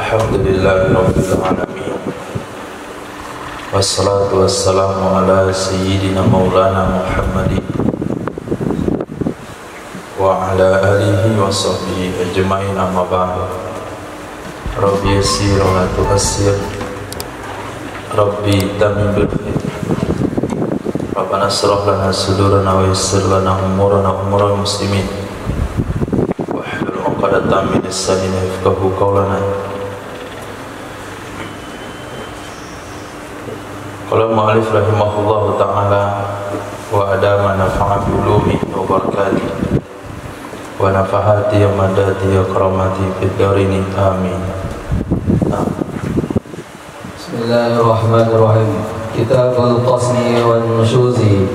Alhamdulillahi Rabbil Alamin. Wassalatu wassalamu ala sayyidina maulana Muhammadin wa ala alihi wa sahbihi ajma'in, amma ba'du. Rabbi yassir wa la tu'assir, Rabbi tamim bil khair. Rabbana shrah lana sudurana wa yassir lana umurana umural muslimin wa hlul 'uqdatam min lisani yafqahu qawlana. Qala mu'allif rahimahullahu ta'ala wa adama nafa'a bi ulumihi wa barakatihi wa nafahati ya madati ya karamati fid darini amin. Bismillahirrahmanirrahim. Kitabul Qasmi wan Nushuzi.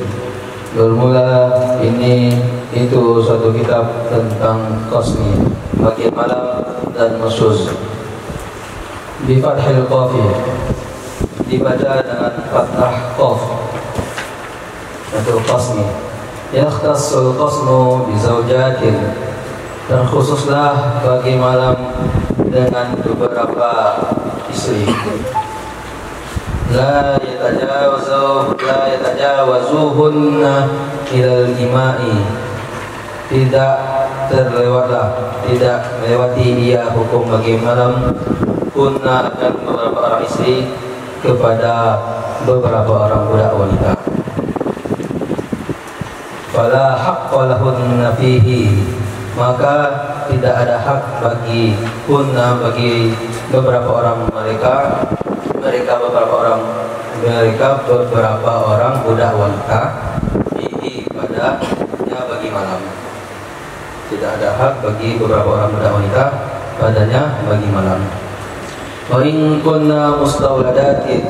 Bermula itu suatu kitab tentang qasmi, bagi malam dan nusyuz. Bi fathil qafi, dibaca dengan fathah qaf. Itu qasmi. Yakhtassul qasmu bi zawjatin, dan khususlah bagi malam dengan beberapa istri. La yatajawazuhunna ilal imai, tidak melewati dia hukum bagi malam kunna akan beberapa orang istri kepada beberapa orang budak wanita. Fala haqqa lahunna fihi, maka tidak ada hak bagi kunna, bagi beberapa orang mereka beberapa orang budak wanita fihi, padanya bagi malam. Tidak ada hak bagi beberapa orang budak wanita padanya bagi malam. Wa in kunna mustawladatin,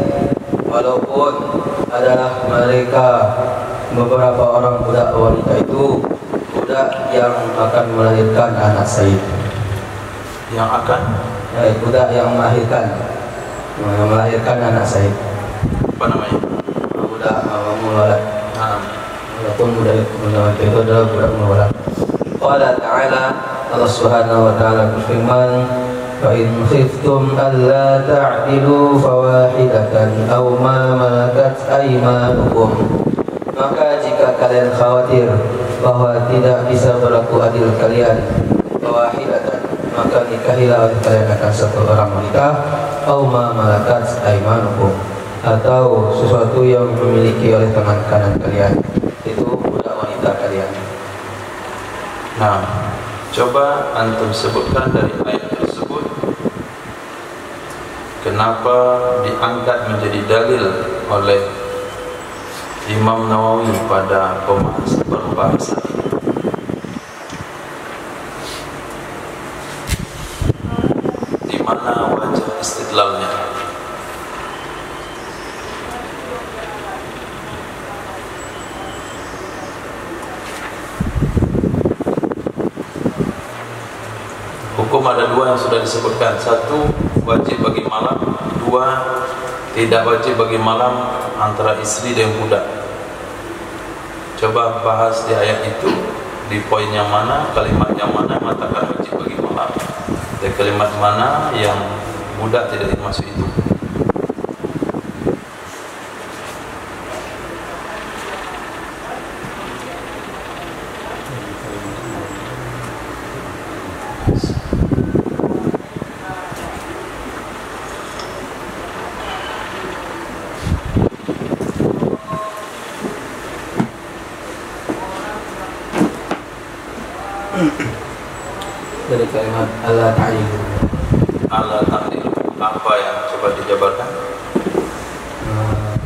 walaupun adalah mereka beberapa orang budak wanita itu budak yang akan melahirkan anak sayyid. Budak yang melahirkan anak sayyid. Apa namanya? Budak mewalad. Walaupun budak wanita itu adalah budak mewalad. Qala ta'ala, Allah Subhanahu wa ta'ala berfirman, فَإِنْ خِفْتُمْ أَلَّا تَعْدِلُوا فَوَاحِدَةً أَوْ مَا مَلَكَتْ أَيْمَانُكُمْ, maka jika kalian khawatir bahwa tidak bisa berlaku adil kalian, fawahidatan, maka nikahilah oleh kalian akan satu orang wanita, أَوْ مَا مَلَكَتْ أَيْمَانُكُمْ, atau sesuatu yang dimiliki oleh tangan kanan kalian, itu budak wanita kalian. Nah, coba antum sebutkan dari ayat tersebut kenapa diangkat menjadi dalil oleh Imam Nawawi pada pembahasan ini. Di mana wajah istidlalnya? Hukum ada dua yang sudah disebutkan. Satu, wajib bagi malam. Dua, tidak wajib bagi malam antara istri dan budak. Coba bahas di ayat itu, di poin yang mana, kalimat yang mana mengatakan wajib bagi malam, dan kalimat mana yang budak tidak dimaksud itu. Dari kalimat ala ta'lilu. Ala ta'lilu, apa yang coba dijabarkan?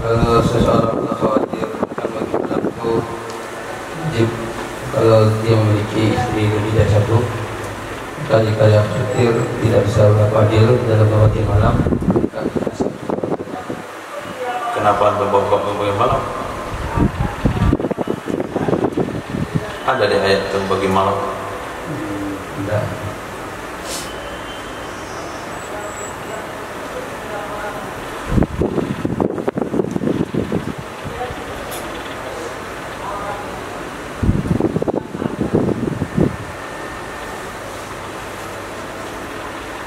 Kalau seseorang khawatir akan bagi berlaku wajib kalau dia memiliki istri lebih dari satu, maka jika dia khawatir tidak bisa berlaku adil dalam membagi malam, maka tidak satu. Kenapa membagi malam? Ada di ayat tentang bagi malam? Tidak.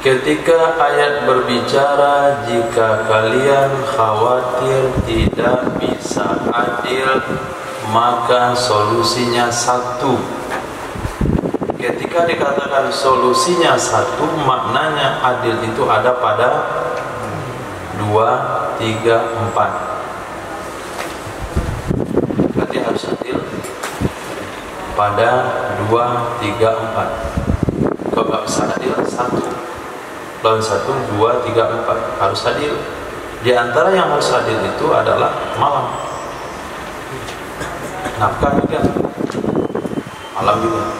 Ketika ayat berbicara jika kalian khawatir tidak bisa adil, maka solusinya satu. Ketika dikatakan solusinya satu, maknanya adil itu ada pada 2, 3, 4. Berarti harus adil pada 2, 3, 4. Kalau nggak bisa adil, 1 lawan 1, 2, 3, 4 harus adil. Di antara yang harus adil itu adalah malam, nafkah juga, malam juga.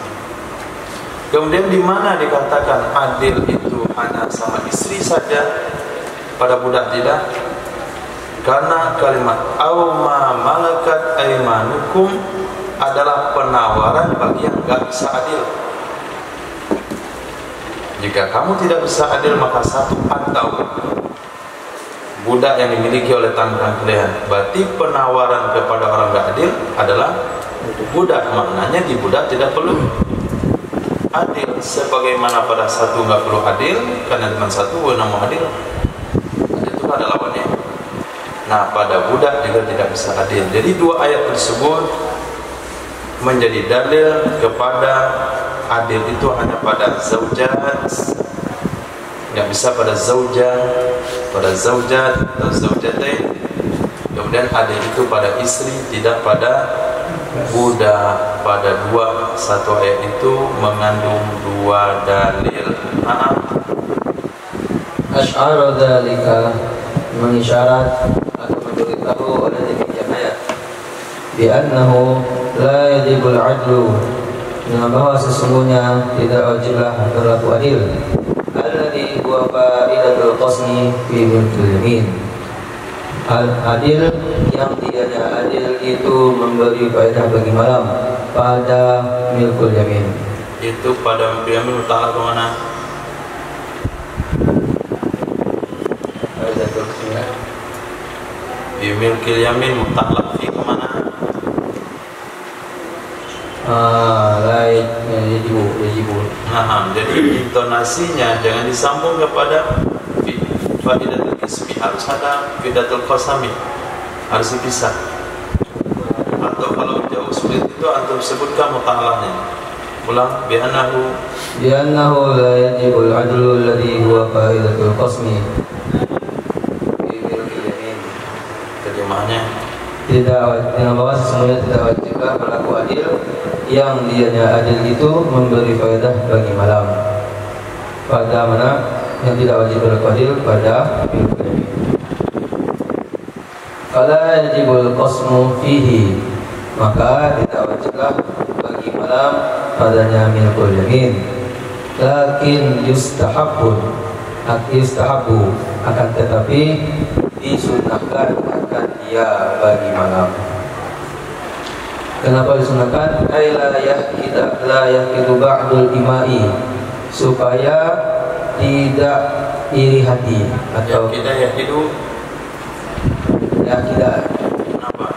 Kemudian di mana dikatakan adil itu hanya sama istri saja, pada budak tidak? Karena kalimat aw ma malakat aymanukum adalah penawaran bagi yang enggak bisa adil. Jika kamu tidak bisa adil, maka satu atau budak yang dimiliki oleh tangan kalian. Berarti penawaran kepada orang enggak adil adalah budak. Maknanya di budak tidak perlu adil, sebagaimana pada satu enggak perlu adil, karena dengan satu wena mau adil. Itu ada lawannya. Nah, pada budak juga tidak bisa adil. Jadi dua ayat tersebut menjadi dalil kepada adil itu hanya pada zaujat, nggak bisa pada zaujah, pada zaujat atau zaujatain. Kemudian adil itu pada istri, tidak pada budak. Pada satu ayat itu mengandung dua dalil. Asy'ara dzalika, mengisyarat atau memberitahu oleh demikian ayat bi annahu la yajibul adlu, dengan bahwa sesungguhnya tidak wajiblah berlaku adil. Alladzi huwa fa'idatul qasmi fi milkil yamin. Adil yang tiada adil itu memberi faedah bagi malam pada milkul yamin. Itu pada milkul yamin mutlak kemana? Di milkil yamin mutlak fi kemana? Yajibu. Nah, jadi intonasinya jangan disambung kepada faidatul qismi, harus ada faidatul qasami, harus dipisah. Atau kalau jauh sulit itu antum sebutkan mutalahnya. Ulang, bi annahu la yajibul adlu alladhi huwa faidatul qasmi. Terjemahannya tidak, dengan bahwa sesungguhnya tidak wajiblah berlaku adil yang dianya adil itu memberi faedah bagi malam. Pada mana yang tidak wajib berlaku adil pada milkul yamin. Fala yajibul qasmu fihi, maka tidak wajiblah bagi malam padanya milkul yamin. Lakin yustahabbu, akan tetapi disunahkan akan dia bagi malam. Kenapa disunahkan? La yaqidu ba'dul imai, supaya tidak iri hati atau yaqidu. Kenapa?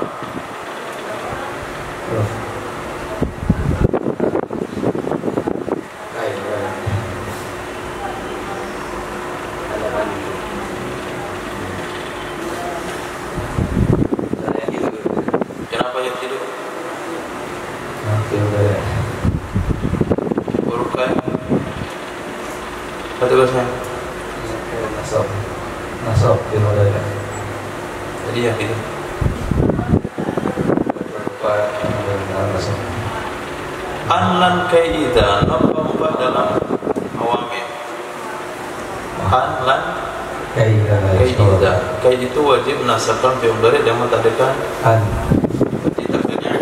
Kenapa yaqidu? Huruf kan? Apa tugasnya? Nasab filmodaya. Jadi yaqidu. Anlan kaida nampak dalam awamil. Anlan kaida. Kaid itu wajib nasabkan fi'il mudhari dan muta'addikan an. Takdirnya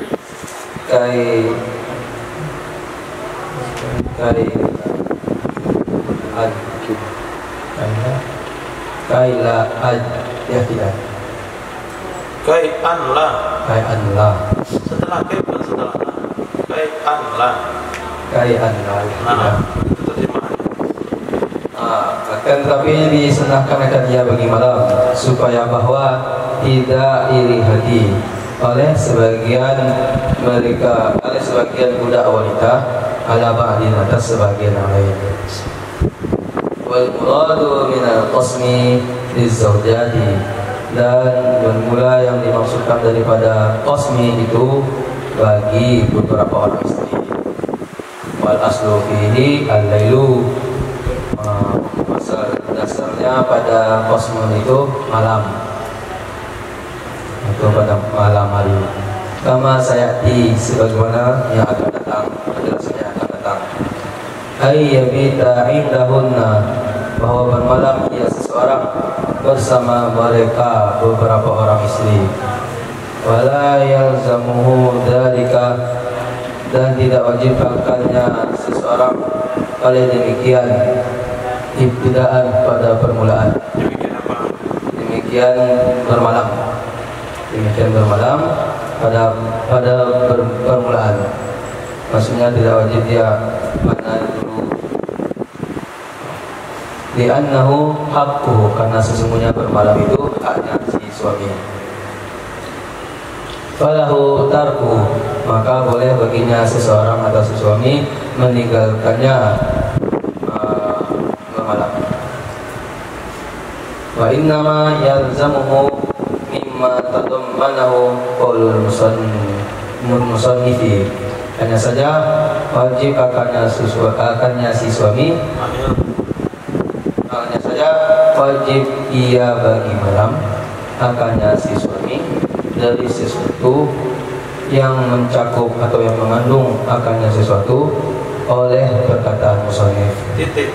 kai la ad ya tidak. Kai anla. Setelah kai bukan setelah la. Kai anla. Nah, itu terjemahannya. Akan tetapi disunahkan akan dia bagi malam, supaya bahwa tidak iri hati oleh sebagian budak wanita ala ba'din atas sebagian yang lain. wal muradu minal qasmi lizzawjati, dan bermula yang dimaksudkan daripada qasmi itu bagi beberapa orang istri. Wal aslu fihi al-lailu, asal dasarnya pada qasmun itu malam atau pada malam hari. Kama sayati, sebagaimana yang akan datang, penjelasannya akan datang. Ayyabita indahunna, bahwa bermalam ia seseorang bersama mereka beberapa orang istri. Wala yalzamuhu dzalika, dan tidak wajib akannya seseorang oleh demikian ibtidaan pada permulaan. Demikian apa? Demikian bermalam. Demikian bermalam pada permulaan. Maksudnya tidak wajib dia mana dulu. Li'annahu haqquhu, karena sesungguhnya bermalam itu haknya si suami. Falahu tarku, maka boleh baginya seseorang atau si suami meninggalkannya bermalam. Wa innama yalzamuhu mimma tadammanahu qaulul musannifi, hanya saja wajib akannya si suami, hanya saja wajib ia bagi malam akannya si suami dari sesuatu yang mencakup atau yang mengandung akannya sesuatu oleh perkataan musannif. Titik.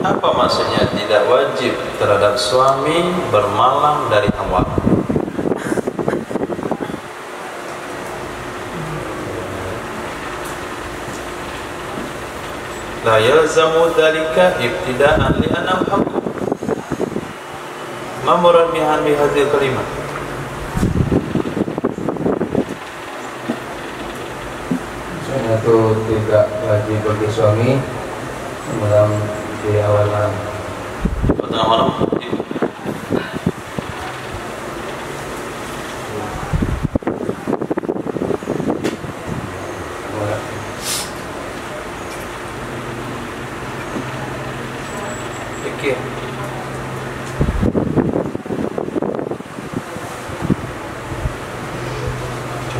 Apa maksudnya tidak wajib terhadap suami bermalam dari awal? La yalzamu dzalika ibtida'an li'annahu haqqu. Ma murad bihadhihi kalimat? Itu tidak wajib bagi suami malam di awal malam. Tengah malam. Pikir.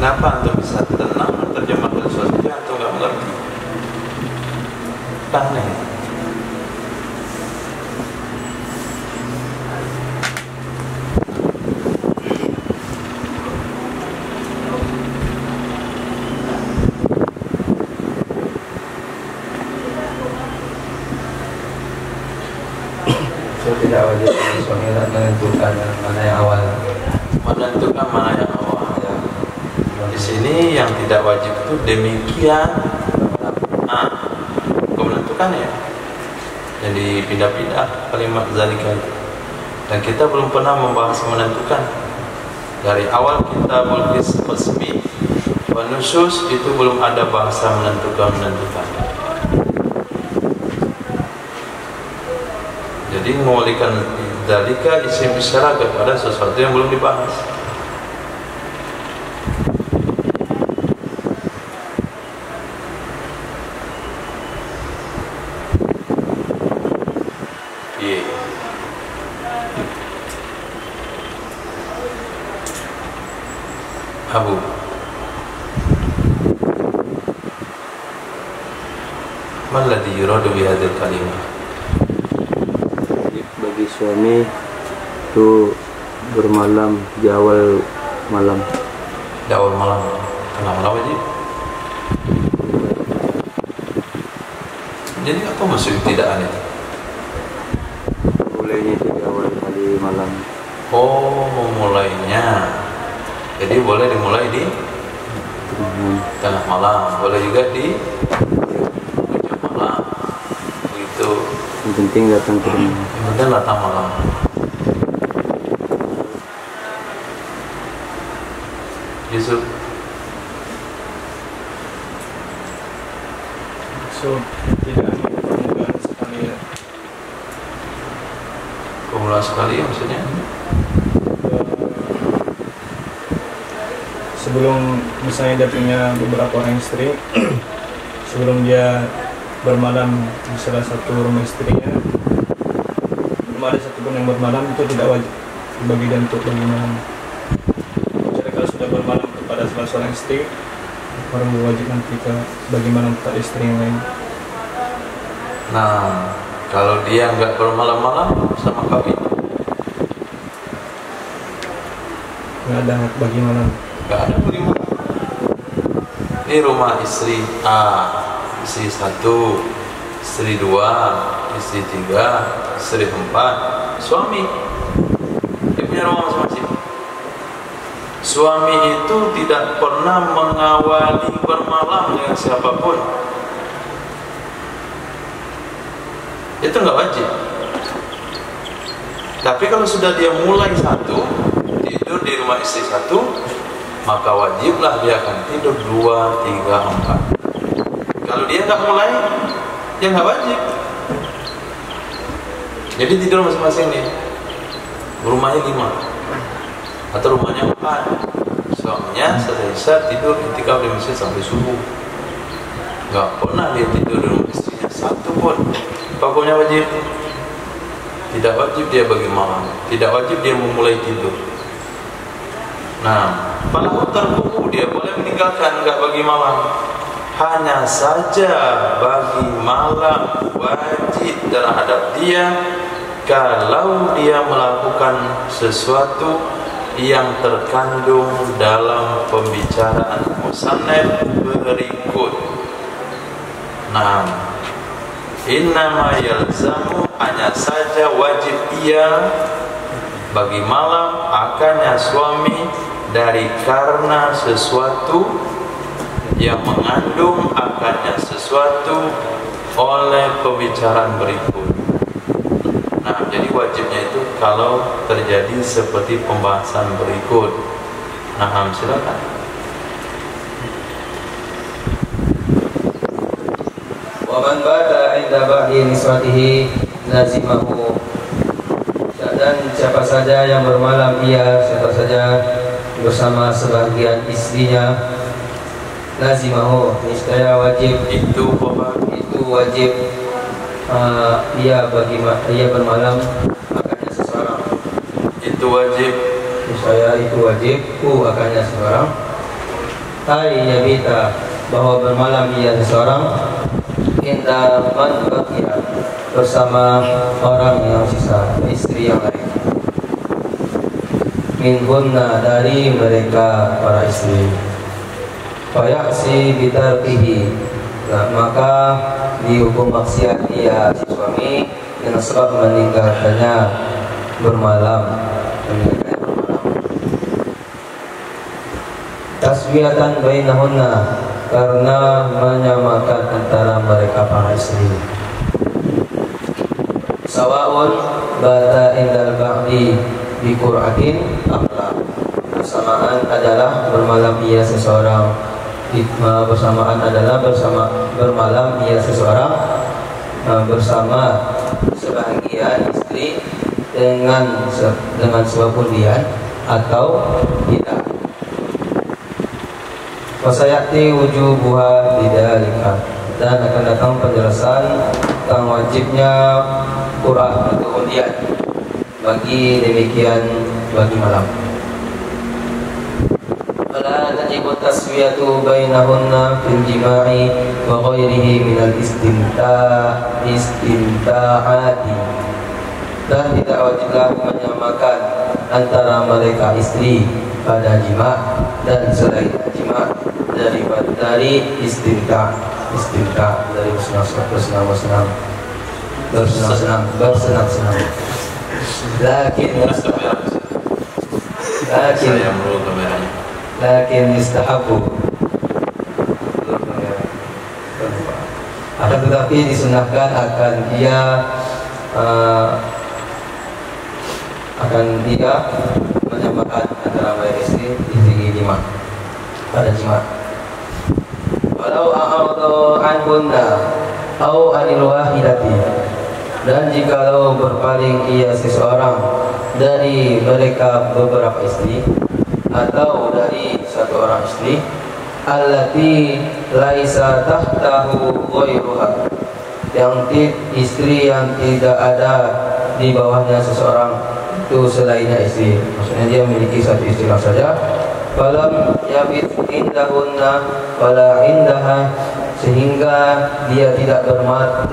Kenapa antum bisa tenang menerjemahkan sesuatu yang antum nggak mengerti? Aneh. So, tidak wajib suami menentukan mana yang awal. Menentukan mana yang awal. Ya. Di sini yang tidak wajib itu demikian. Kau menentukan ya. Jadi pindah-pindah kalimat zalika. Dan kita belum pernah membahas menentukan. Dari awal kita qasmi wa nusus itu belum ada bahasa menentukan. Jadi mengulikan zalika isim isyarah kepada sesuatu yang belum dibahas. Abu ma alladhi yuradu bi hadzal kalimah? Bagi suami itu bermalam di awal malam. Di awal malam, tengah malam aja. Jadi apa maksud tidak aneh? Mulainya di awal kali malam. Oh, memulainya. Jadi boleh dimulai di tengah malam, boleh juga di ujung malam. Begitu. Yang penting datang ke rumah. Yang penting datang malam. Yusuf. So, tidak ada permulaan sekali ya. Permulaan sekali ya maksudnya? Sebelum misalnya dia punya beberapa orang istri, sebelum dia bermalam di salah satu rumah istrinya, belum ada satupun yang bermalam, itu tidak wajib bagi dia untuk bagi malam. Jadi kalau sudah bermalam kepada salah seorang istri, baru wajib nanti ke bagi malam kepada istri yang lain. Nah, kalau dia nggak bermalam-malam sama kami, Nggak ada bagi malam. nggak ada bagaimana. Ini rumah istri A, istri 1, istri 2, istri 3, istri 4, suami. Dia punya rumah masing-masing. Suami itu tidak pernah mengawali bermalam dengan siapapun. Itu nggak wajib. Tapi kalau sudah dia mulai tidur di rumah istri 1, maka wajiblah dia akan tidur 2, 3, 4. Kalau dia nggak mulai, dia nggak wajib. Jadi tidur masing-masing nih. Rumahnya 5 atau rumahnya 4. Suaminya selesai tidur ketika di masjid sampai subuh. Nggak pernah dia tidur di rumah istrinya 1 pun. Pokoknya wajib. Tidak wajib dia bagi malam. Tidak wajib dia memulai tidur. Nah, falahu tarkuhu, dia boleh meninggalkan, nggak bagi malam. Hanya saja bagi malam wajib terhadap dia kalau dia melakukan sesuatu yang terkandung dalam pembicaraan musannaf berikut. Nah, innama yalzamu, hanya saja wajib ia bagi malam akannya suami dari karena sesuatu yang mengandung akannya sesuatu oleh pembicaraan berikut. Nah, jadi wajibnya itu kalau terjadi seperti pembahasan berikut. Nah, silakan. Wa man bata 'inda ba'di niswatihi lazimahu, dan siapa saja yang bermalam siapa saja bersama sebagian istrinya, lazimahu, niscaya wajib Itu wajib ia bermalam akannya seseorang. Itu wajib. Niscaya itu wajib akannya seseorang. Yabita, bahwa bermalam seseorang inda man baqiya, bersama orang yang sisa, istri yang lain. Minhunna, dari mereka para istri. Fayaksi bitarqihi, maka dihukum maksiat dia si suami dengan sebab meninggalkannya bermalam. Taswiyatan bainahunna, karena menyamakan antara mereka para istri. Sawa'un bata indal ba'di bi qur'atin amla, bersamaan adalah bermalam seseorang, bersamaan adalah bermalam seseorang bersama sebahagian istri dengan sebab undian atau tidak. Wasayati wujubuha bidzalika, dan akan datang penjelasan tentang wajibnya qur'ah atau undian bagi malam. Wala tajibu taswiyatu bainahunna fil jima'i wa ghairihi minal istimta'ati, dan tidak wajiblah menyamakan antara mereka istri pada jima dan selain jima dari istimta dari bersenang-senang. Lakin istahabu, akan tetapi disunahkan akan dia menyamakan antara mereka istri di jima pada jima. Walau a'adhu anhunna au anil wahidati, dan jikalau berpaling seseorang dari mereka beberapa istri atau dari satu orang istri, allati laisa tahtahu ghairuha, istri yang tidak ada di bawahnya seseorang itu selainnya istri, maksudnya dia memiliki satu istri saja. Falam yabit indahunna wala indaha, sehingga dia tidak bermalam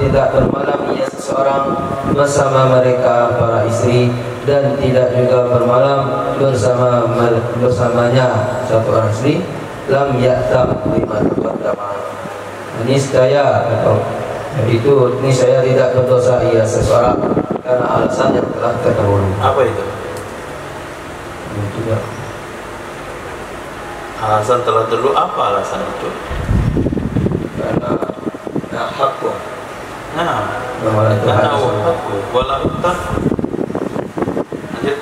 ia seseorang bersama mereka para istri, dan tidak juga bermalam bersamanya satu orang istri. Lam ya'tam lima taqaddama, niscaya tidak berdosa ia seseorang karena alasan yang telah terdahulu. Apa itu? Tidak. Alasan telah dulu, apa alasan itu? Karena hakku. Nah, Itu karena hadis. hakku wala utar. Lanjut.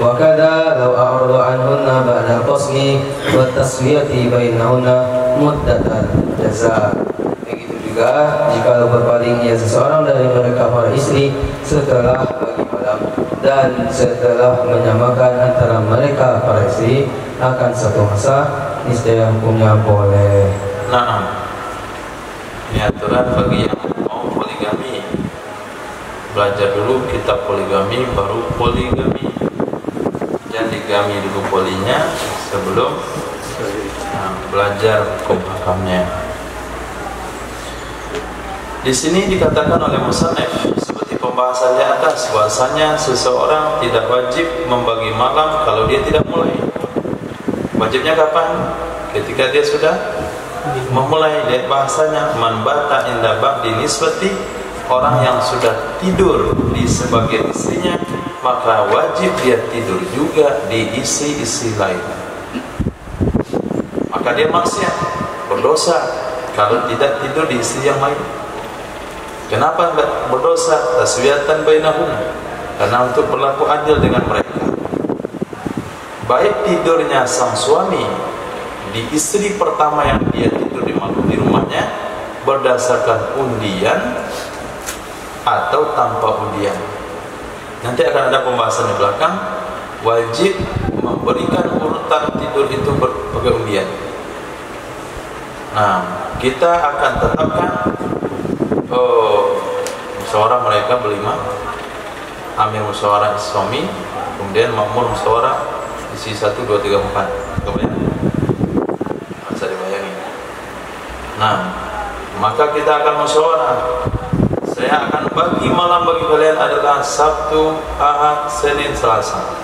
Wa kadza law a'radu anhunna ba'da qasmi wa taswiyati bainahunna muddatan jaza. Begitu juga jika berpaling ia seseorang dari mereka para istri setelah bagi malam dan setelah menyamakan antara mereka para istri akan satu masa, niscaya hukumnya boleh. Nah, ini aturan bagi yang mau poligami. Belajar dulu kitab poligami, baru poligami. Jangan digami dulu polinya sebelum belajar hukum hakamnya. Di sini dikatakan oleh musannif seperti pembahasan di atas, bahwasanya seseorang tidak wajib membagi malam kalau dia tidak mulai. Wajibnya kapan? Ketika dia sudah memulai. Lihat bahasanya, man bata inda ba'di nisbati, orang yang sudah tidur di sebagian istrinya, maka wajib dia tidur juga di istri-istri lain. Maka dia maksiat, berdosa kalau tidak tidur di istri yang lain. Kenapa berdosa? Taswiyatan bainahunna, karena untuk berlaku adil dengan mereka. Baik tidurnya sang suami di istri pertama yang dia tidur di rumahnya berdasarkan undian atau tanpa undian. Nanti akan ada pembahasan di belakang. Wajib memberikan urutan tidur itu pakai undian. Nah, kita akan tetapkan musyawarah mereka berlima, amir musyawarah suami, kemudian makmur musyawarah isi 1, 2, 3, 4. Kemudian bisa dibayangin. Nah, maka kita akan musyawarah. Saya akan bagi malam bagi kalian adalah Sabtu, Ahad, Senin, Selasa,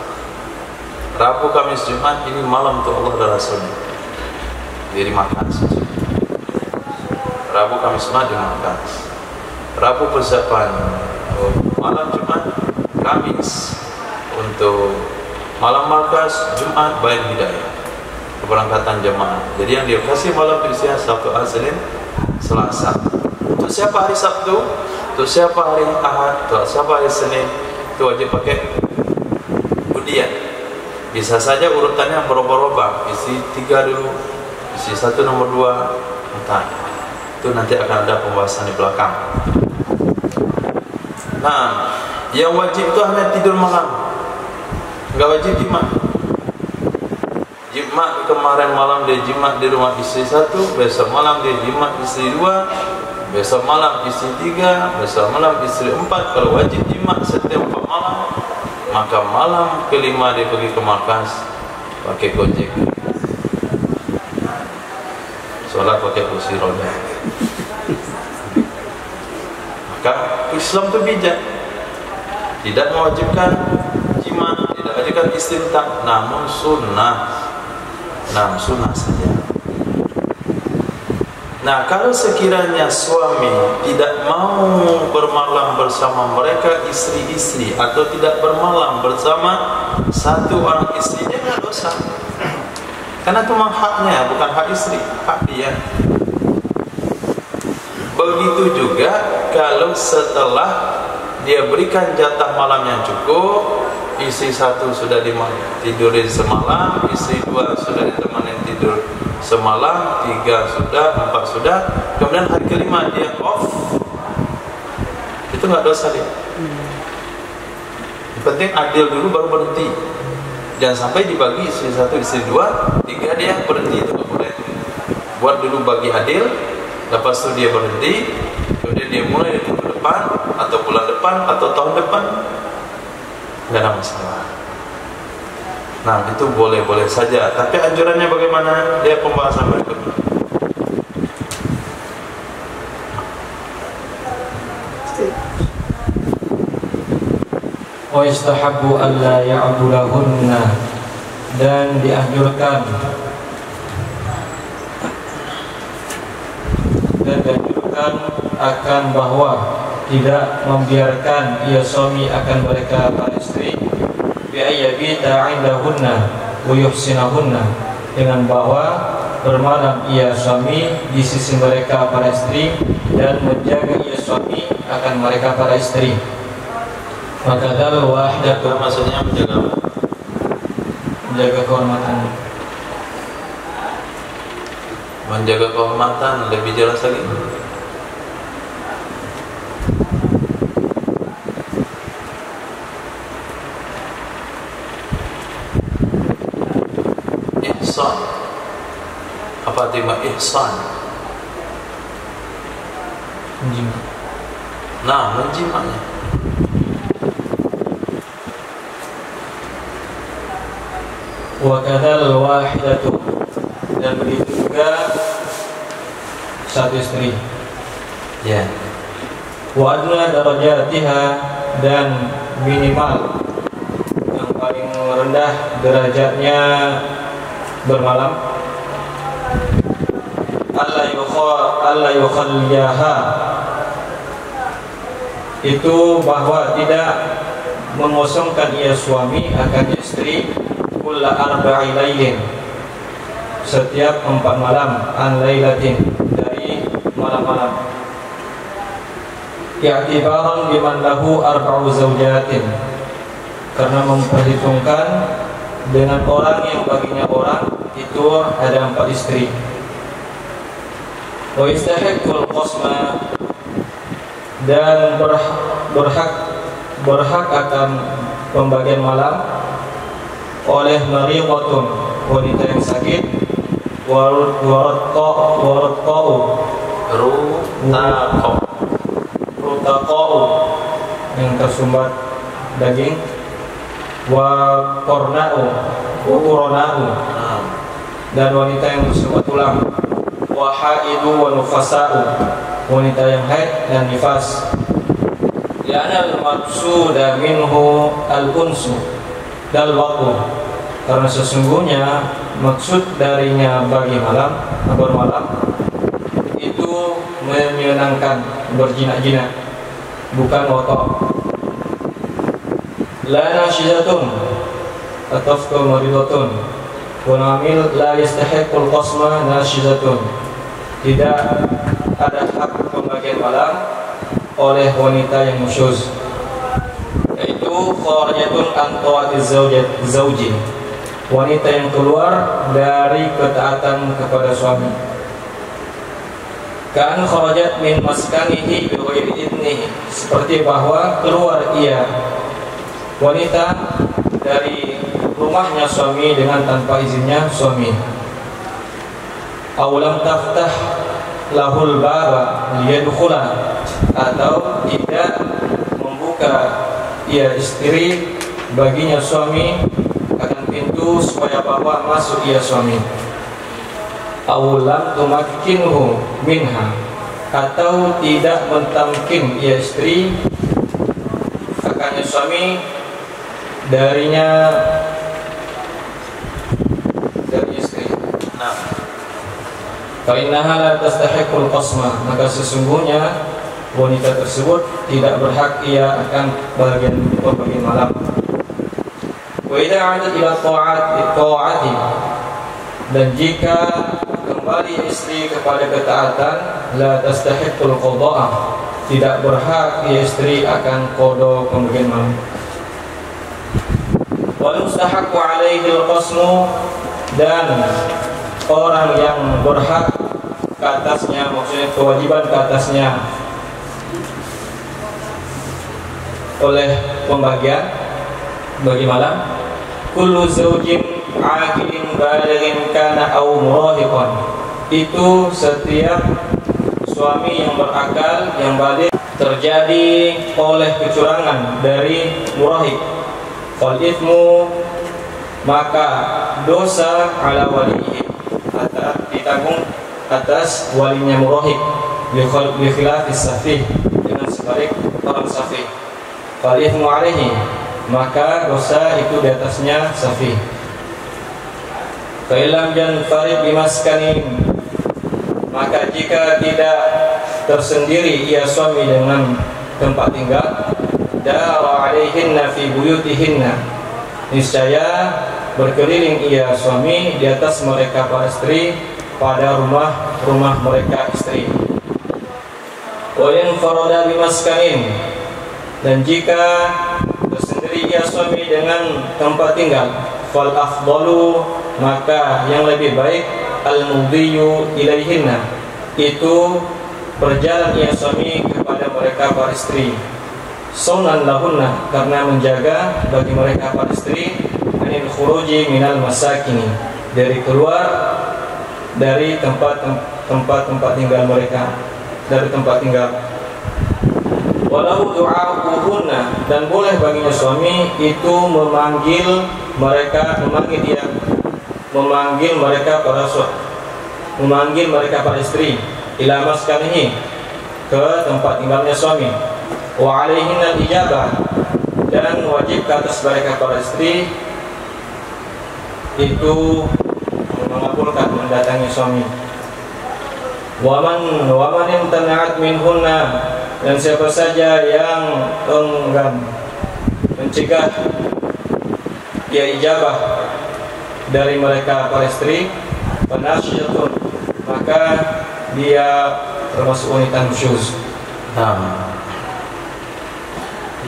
Rabu, Kamis, Jumat. Ini malam untuk Allah dan Rasulnya. Jadi makan saja. Rabu, Kamis, Jumat dimakan. Rabu persiapan, malam Jumat, Kamis untuk malam markas, Jumat bayan hidayah, keberangkatan jemaah. Jadi yang dia kasih malam Jumat, Sabtu, Ahad, Senin, Selasa. Untuk siapa hari Sabtu, untuk siapa hari Ahad, untuk siapa hari Senin, itu wajib pakai undian. Bisa saja urutannya berubah-ubah, isi 3 dulu, isi 1 nomor 2, entah. Itu nanti akan ada pembahasan di belakang. Nah, yang wajib itu hanya tidur malam, nggak wajib jimat. Jimat kemarin malam dia jimat di rumah istri 1, besok malam dia jimat istri 2, besok malam istri 3, besok malam istri 4. Kalau wajib jimat setiap 4 malam, maka malam kelima dia pergi ke markas pakai gojek, sholat pakai kursi roda. Maka Islam itu bijak, tidak mewajibkan jimat, tidak mewajibkan istimta, namun sunnah. Nah, sunnah saja. Nah, kalau sekiranya suami tidak mau bermalam bersama mereka istri-istri, atau tidak bermalam bersama satu orang istri, dia tidak dosa. Karena itu memang haknya, bukan hak istri, hak dia. Begitu juga kalau setelah dia berikan jatah malam yang cukup, istri 1 sudah tidurin semalam, istri 2 sudah ditemani tidur semalam, 3 sudah, 4 sudah, kemudian hari kelima dia off, itu nggak dosa dia. Yang penting adil dulu baru berhenti. Jangan sampai dibagi istri 1, istri 2, 3 dia berhenti, itu nggak boleh. Buat dulu bagi adil, Lepas itu dia berhenti, kemudian dia mulai dari minggu depan atau bulan depan atau tahun depan, nggak ada masalah. Nah itu boleh-boleh saja. Tapi anjurannya bagaimana? Dia pembahasan berikutnya. Wa yastahabbu alla ya'dulahunna, dan dianjurkan akan bahwa tidak membiarkan ia suami akan mereka para istri bi ayyabita 'indahunna wa yuhsinahunna, dengan bahwa bermalam ia suami di sisi mereka para istri dan menjaga ia suami akan mereka para istri. Maka dal wahdatu, Maksudnya menjaga apa? menjaga kehormatan. Menjaga kehormatan lebih jelas lagi. Ihsan. Apa artinya ihsan? Menjima. Nah, menjimanya. Wa kadzal wahidatu, dan begitu juga satu istri. Ya. Wa adna darajatiha, dan minimal yang paling rendah derajatnya bermalam. Alla yukhalliyaha, itu bahwa tidak mengosongkan ia suami akan istri kulla arba'i lailin, setiap 4 malam, an lailatin, dari malam-malam. I'tibaran biman lahu arba'u zawjatin, karena memperhitungkan dengan orang yang baginya orang itu ada 4 istri. Wa yastahiqqul qasma, dan berhak akan pembagian malam oleh mariqatun, wanita yang sakit, rutaqa'u, yang tersumbat daging, wa qorna'u, dan wanita yang tersumbat tulang, wa haidu wa nufasa'u, wanita yang haid dan nifas. Li'anna al-maqsuda minhu al-unsu dal waqtu, karena sesungguhnya maksud darinya bagi malam, bermalam itu menyenangkan, berjinak-jinak, bukan watak. La nasyidatun atafku maridatun wa namil la yastahiqqul qasma nasyidatun, tidak ada hak pembagian malam oleh wanita yang nusyuz, yaitu kharijatun an ta'atiz zauji, wanita yang keluar dari ketaatan kepada suami. Kan kharajat min maskanihi bi ghairi idnihi, seperti bahwa keluar ia wanita dari rumahnya suami dengan tanpa izinnya suami. Aw lam taftah lahul baba liyadkhula, atau tidak membuka ia istri baginya suami akan pintu supaya bawa masuk ia suami. Aw lam tumakkinhu minha, atau tidak mentamkin ia istri akannya suami darinya, dari istri. Nah, fa innaha la tastahiqul qasma, maka sesungguhnya wanita tersebut tidak berhak ia akan pembagian malam. Wa idza 'adat ila ta'ati, dan jika kembali istri kepada ketaatan, la tastahiqul qada'ah, tidak berhak ia istri akan qada pembagian malam. Wal mustahaqqu 'alaihi al-qasmu, dan orang yang berhak ke atasnya, maksudnya kewajiban ke atasnya oleh pembagian bagi malam, kullu zaujin aqilin balighin kana aw murahiqan, itu setiap suami yang berakal, yang baligh, terjadi oleh kecurangan dari murahib, fal ithmu, maka dosa ala walihi, ditanggung atas walinya murahib, bi khilafis safih, dengan sebalik orang safih. Fal ithmu alaihi, maka dosa itu di atasnya safih. Fa illam yanfarid bimaskanin, maka jika tidak tersendiri ia suami dengan tempat tinggal, dara alaihinna fi buyutihinna, niscaya berkeliling ia suami di atas mereka para istri pada rumah mereka istri. Wa in farada bimaskanin, dan jika tersendiri ia suami dengan tempat tinggal, fal afdalu, maka yang lebih baik al-mudhiyu ilaihinna, itu berjalan ia suami kepada mereka para istri, sunan lahunna, karena menjaga bagi mereka para istri, anil khuruji minal masakini, dari keluar dari tempat tinggal mereka, dari tempat tinggal. Walau du'a'uhunna, dan boleh baginya suami itu memanggil mereka para istri, ila maskanihi, ke tempat tinggalnya suami. Wa alaihinna ijabah, dan wajib ke atas mereka para istri itu mengabulkan mendatangi suami. Wa man imtana'at minhunna, dan siapa saja yang enggan mencegah dia ijabah dari mereka para istri, fanasyatun, maka dia termasuk wanita nusyuz. Nah,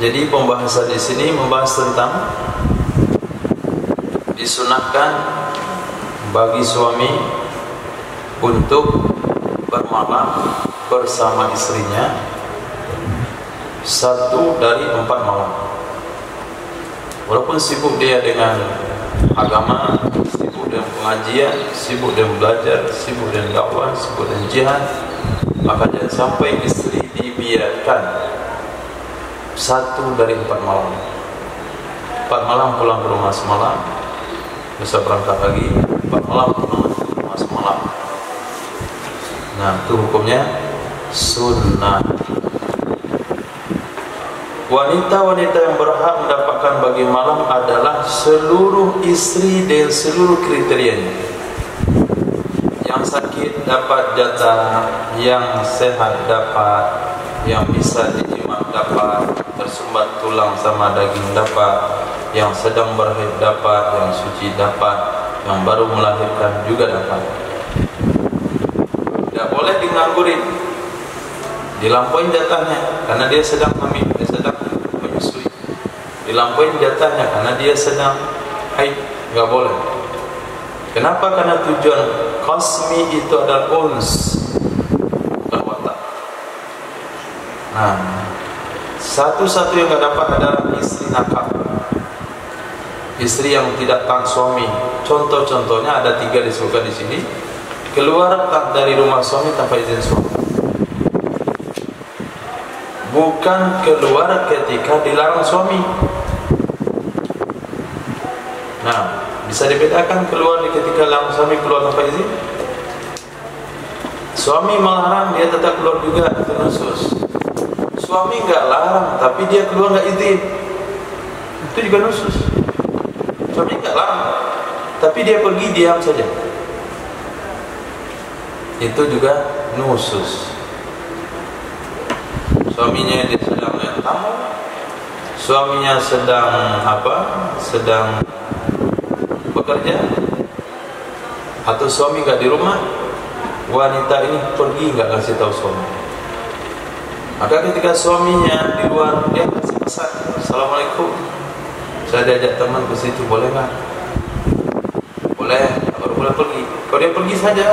jadi pembahasan di sini membahas tentang disunahkan bagi suami untuk bermalam bersama istrinya 1 dari 4 malam. Walaupun sibuk dia dengan agama, sibuk dengan pengajian, sibuk dengan belajar, sibuk dengan dakwah, sibuk dengan jihad, maka jangan sampai istri dibiarkan 1 dari 4 malam. 4 malam pulang ke rumah semalam, bisa berangkat lagi, 4 malam pulang ke rumah semalam. Nah, itu hukumnya sunnah. Wanita-wanita yang berhak mendapatkan bagi malam adalah seluruh istri dengan seluruh kriterianya. Yang sakit dapat jatah, yang sehat dapat, yang bisa dijimat dapat, tersumbat tulang sama daging dapat, yang sedang berhaid dapat, yang suci dapat, yang baru melahirkan juga dapat. Tidak boleh diganggurin, dilampaui jatahnya karena dia sedang hamil, dia sedang menyusui, dilampaui jatahnya karena dia sedang haid, nggak boleh. Kenapa? Karena tujuan qasmi itu adalah uns, bukan watak. Nah, satu-satu yang nggak dapat adalah istri nakal, istri yang tidak taat suami. Contoh-contohnya ada 3 disebutkan di sini. Keluar dari rumah suami tanpa izin suami, bukan keluar ketika dilarang suami. Nah, bisa dibedakan keluar ketika dilarang suami, keluar tanpa izin. Suami melarang, dia tetap keluar juga, itu nusus. Suami nggak larang, tapi dia keluar nggak izin, itu juga nusus. Suami nggak larang, tapi dia pergi diam saja, itu juga nusus. Suaminya dia sedang lihat tamu, suaminya sedang sedang bekerja, atau suami nggak di rumah, wanita ini pergi nggak kasih tahu suami. Maka ketika suaminya di luar, dia kasih pesan, Assalamualaikum, saya diajak teman ke situ, boleh nggak? Boleh, baru boleh pergi. Kalau dia pergi saja,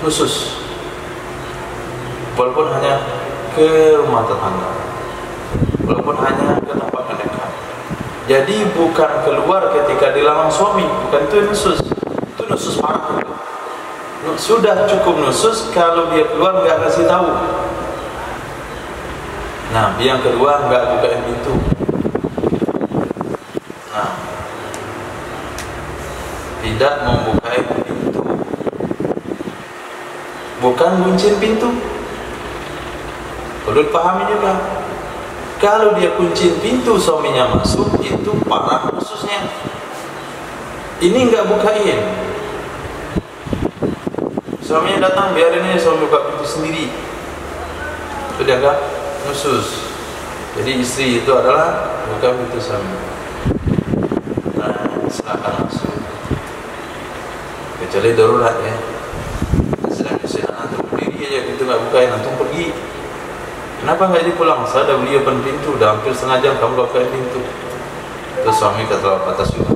khusus, walaupun hanya ke rumah tetangga, walaupun hanya ke tempat dekat. Jadi bukan keluar ketika dilarang suami, bukan itu nusus. Itu nusus parah. sudah cukup nusus kalau dia keluar nggak kasih tahu. Nah, yang kedua nggak bukain pintu. Nah, tidak membukain pintu, bukan kuncin pintu. Perlu dipahami juga. Kalau dia kuncin pintu suaminya masuk, itu parah khususnya. Ini nggak bukain. Suaminya datang, biarin aja suami buka pintu sendiri. Itu dia nggak khusus. Jadi istri itu adalah buka pintu suami. Nah, silakan masuk. Kecuali darurat ya. Sedang antum berdiri aja pintu nggak bukain, antum pergi. Kenapa nggak jadi pulang? Saya udah beli open pintu, udah hampir setengah jam kamu nggak bukain pintu. Terus suami kata atas juga.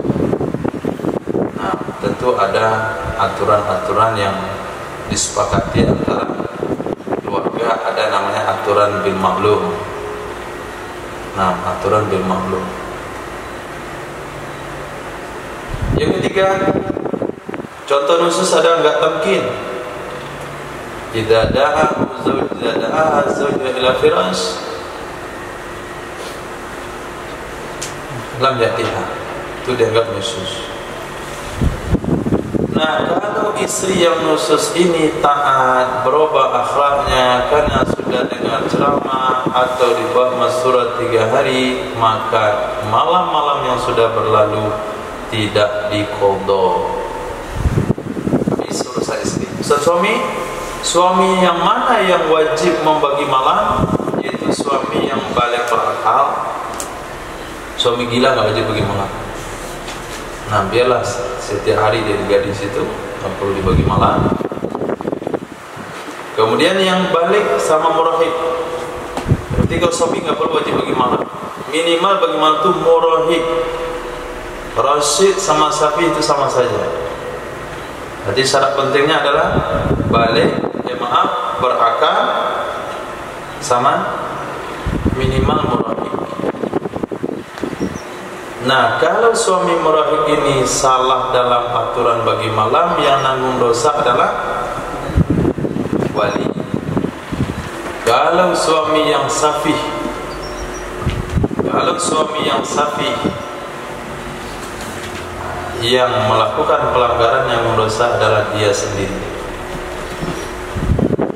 Nah, tentu ada aturan-aturan yang disepakati antara keluarga, ada namanya aturan bil ma'lum. Nah, aturan bil ma'lum. Yang ketiga, contoh nusus ada nggak tamkin. Idza da'a zawjuha ila firash lam yatiha, itu dianggap nusus. Nah, kalau istri yang nusus ini taat, berubah akhlaknya karena sudah dengar ceramah atau dibawa surat 3 hari, maka malam-malam yang sudah berlalu tidak diqadha. Disuruh saya istri. Suami yang mana yang wajib membagi malam? Yaitu suami yang balik berakal. Suami gila nggak wajib bagi malam. Nah, biarlah setiap hari dia di situ, nggak perlu dibagi malam. Kemudian yang balik sama murahib. Berarti kalau suami nggak perlu wajib bagi malam. Minimal bagi malam itu murahib. Rasyid sama safi itu sama saja. Jadi syarat pentingnya adalah balik, berakal sama minimal murahib. Nah, kalau suami murahib ini salah dalam aturan bagi malam, yang nanggung dosa adalah wali. Kalau suami yang safih, yang melakukan pelanggaran yang mendosa adalah dia sendiri.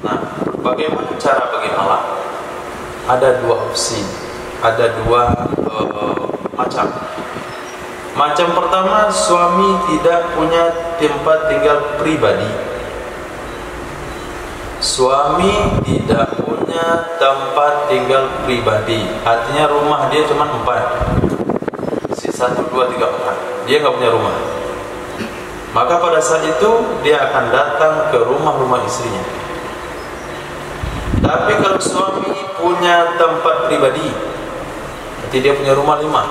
Nah, bagaimana cara bagi malam? Ada dua opsi, ada dua macam. Macam pertama, suami tidak punya tempat tinggal pribadi. Suami tidak punya tempat tinggal pribadi, artinya rumah dia cuma 4. 1, 2, 3, 4. Dia nggak punya rumah. Maka pada saat itu dia akan datang ke rumah istrinya. Tapi kalau suami punya tempat pribadi, berarti dia punya rumah 5.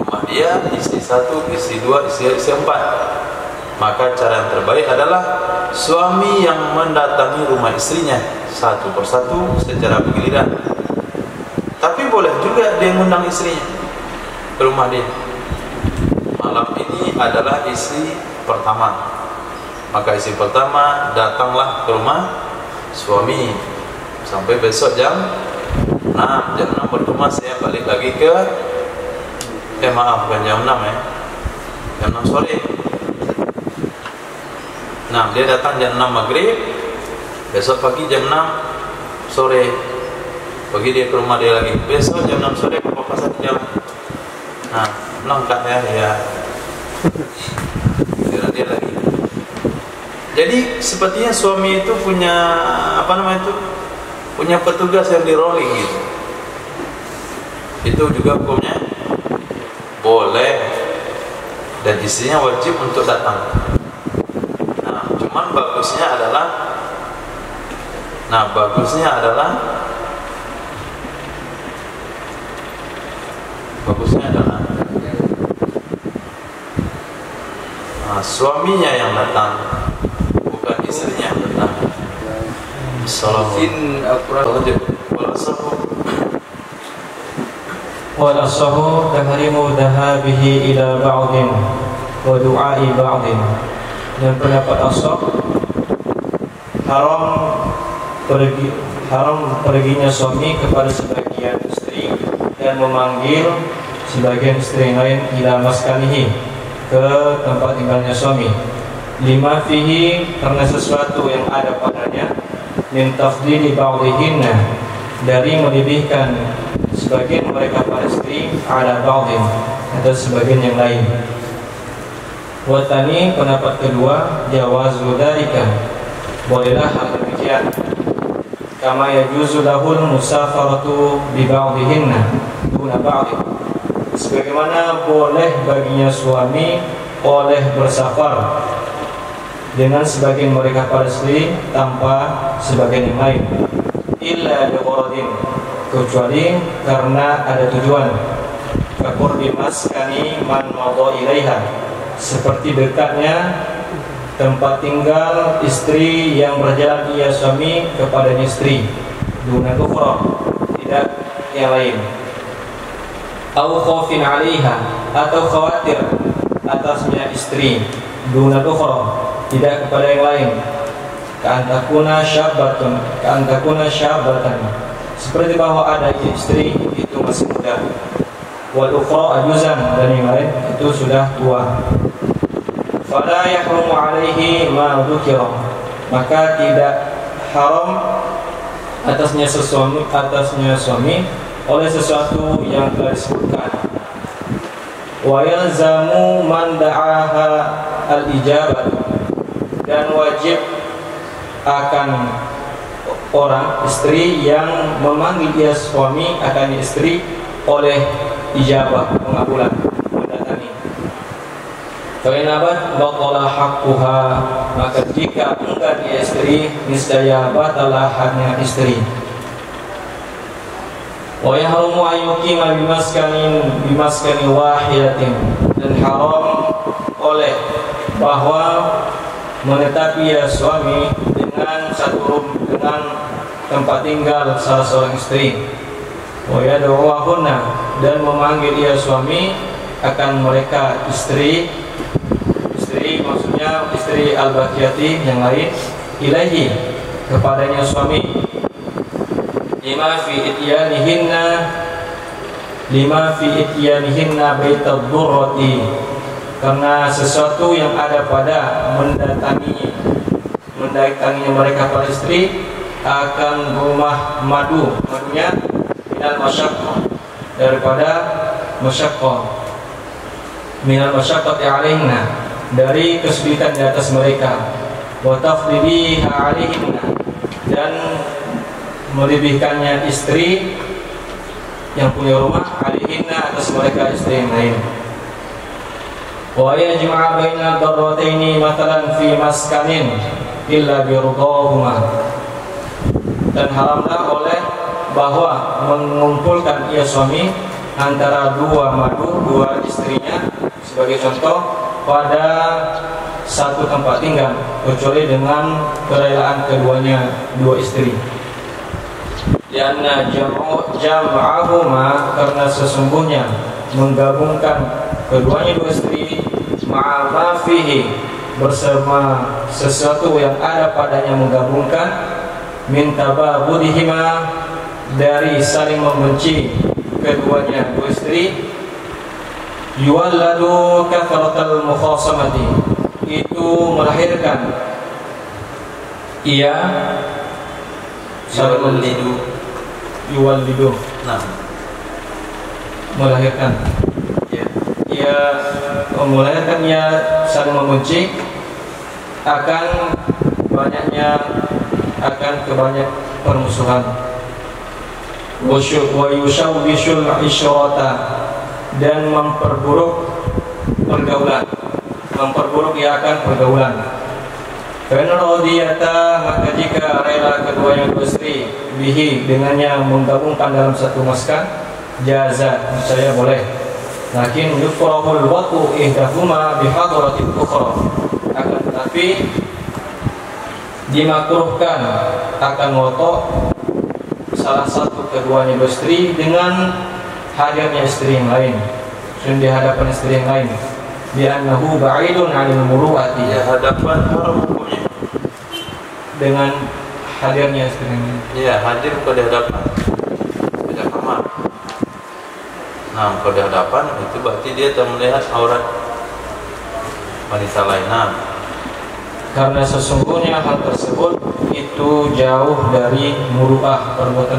Rumah dia, istri 1, istri 2, istri 4. Maka cara yang terbaik adalah suami yang mendatangi rumah istrinya satu persatu secara bergiliran. Tapi boleh juga dia mengundang istrinya ke rumah dia. Malam ini adalah istri pertama, maka istri pertama datanglah ke rumah suami sampai besok jam 6. Jam 6 bertemu saya balik lagi ke bukan jam 6 ya, jam 6 sore. Nah, dia datang jam 6 maghrib, besok pagi jam 6 sore pergi dia ke rumah dia lagi, besok jam 6 sore ke pasar jam. Nah, nongkat ya. Dia lagi. Jadi sepertinya suami itu punya punya petugas yang di rolling gitu. Itu juga hukumnya boleh, dan istrinya wajib untuk datang. Nah, cuman bagusnya adalah suaminya yang datang, bukan istrinya yang datang. Wal asahu tahrimu dhahabihi ila ba'din wa du'ai ba'din dan pendapat ashab haram perginya suami kepada sebagian istri dan memanggil sebagian istri yang lain ila maskanihi, ke tempat tinggalnya suami, lima fihi, karena sesuatu yang ada padanya, min tafdili ba'dihinna, dari melebihkan sebagian mereka pada istri ala ba'din, atau sebagian yang lain. Watani, pendapat kedua, jawazu dzalika, bolehlah hal demikian, kama yajuzu lahul musafaratu bi ba'dihinna duna ba'din, sebagaimana boleh baginya suami oleh bersafar dengan sebagian mereka pada istri tanpa sebagian yang lain, illa biqaradin, kecuali karena ada tujuan, kaqurbi maskani man madha ilaiha, seperti dekatnya tempat tinggal istri yang berjalan ia suami kepada istri, duna ukhra, tidak yang lain, au khaufin 'alaiha, atau khawatir atasnya istri, duna ukhra, tidak kepada yang lain, ka'antakuna syabatan, seperti bahwa ada istri itu masih muda, wal ukhra ajuzan, dan yang lain itu sudah tua. Fala yahrumu alaihi ma dzukira, maka tidak haram atasnya suami oleh sesuatu yang telah disebutkan. Wa yalzamu man da'aha al-ijabah, dan wajib akan orang istri yang memanggil dia suami akan istri oleh ijabah, pengabulan, mendatangi. Fa'inabat baqala haqquha, maka jika enggan dia istri, niscaya batalah haknya istri. Wa yahrumu ayyukima bimaskani wahidatin, dan haram oleh bahwa menetapi ya suami dengan dengan tempat tinggal salah seorang istri. Wa yad'uhunna, dan memanggil ia suami akan mereka istri, maksudnya istri al-baqiyati yang lain, ilahi, kepadanya suami, lima fi ityanihinna baitad durrati, karena sesuatu yang ada pada mendatanginya mereka para istri akan rumah madunya minal masyaqqah, daripada masyaqqah, minal masyaqqati alaihinna, dari kesulitan di atas mereka, wa tafdiliha alaihinna, dan melebihkannya istri yang punya rumah alaihinna atas mereka istri yang lain. Wa yajma'a baina darrataini matalan fi maskanin illa biridahuma, dan haramlah oleh bahwa mengumpulkan ia suami antara dua istrinya sebagai contoh pada satu tempat tinggal, kecuali dengan kerelaan keduanya dua istri. Karena jam'ahuma, karena sesungguhnya menggabungkan keduanya dua istri, ma'ama fihi, bersama sesuatu yang ada padanya menggabungkan, min tababudihima, dari saling membenci keduanya dua istri, yuwalladu kathratal mukhasamati, itu melahirkan ia yuwallidu, nah, melahirkan, ia melahirkan, ia saling membenci akan kebanyak permusuhan. Wa yushawwishul isyrata, dan memperburuk pergaulan, ia akan pergaulan. Karena radiyata, maka jika rela keduanya dua istri bihi, dengannya menggabungkan dalam satu maskan, jaza, saya boleh. Lakin yukrahul watu ihdahuma bihadratil ukhra, akan tetapi dimakruhkan akan wato salah satu keduanya dua istri dengan hadirnya istri yang lain, di hadapan istri yang lain. bi'annahu ba'idun 'anil muru'ati. Ya, hadapan haram hukumnya. Dengan hadirnya istrinya. Ya, hadir pada hadapan. Tidak kamar. Nah, pada hadapan itu berarti dia tak melihat aurat wanita lain. Nah, karena sesungguhnya hal tersebut itu jauh dari muru'ah, perbuatan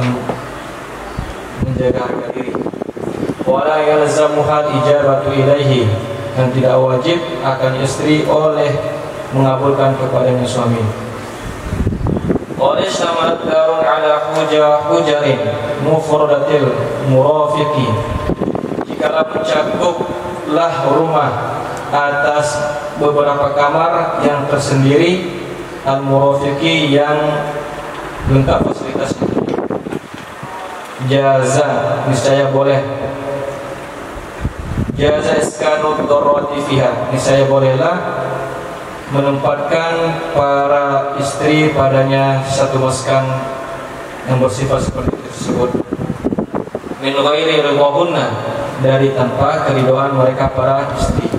menjaga harga diri. Wala yalzamuha ijabatu ilaihi, dan tidak wajib akan istri oleh mengabulkan kepadanya suami. Oleh syamalat darun ala hujarin mufradatil murafiqi, jikalau mencakuplah rumah atas beberapa kamar yang tersendiri, al-murafiqi yang lengkap fasilitasnya, jaza niscaya boleh, jaza iskanu darrati fiha, niscaya bolehlah menempatkan para istri padanya satu maskan yang bersifat seperti tersebut, min ghairi ridhahunna, dari tanpa keridhaan mereka para istri.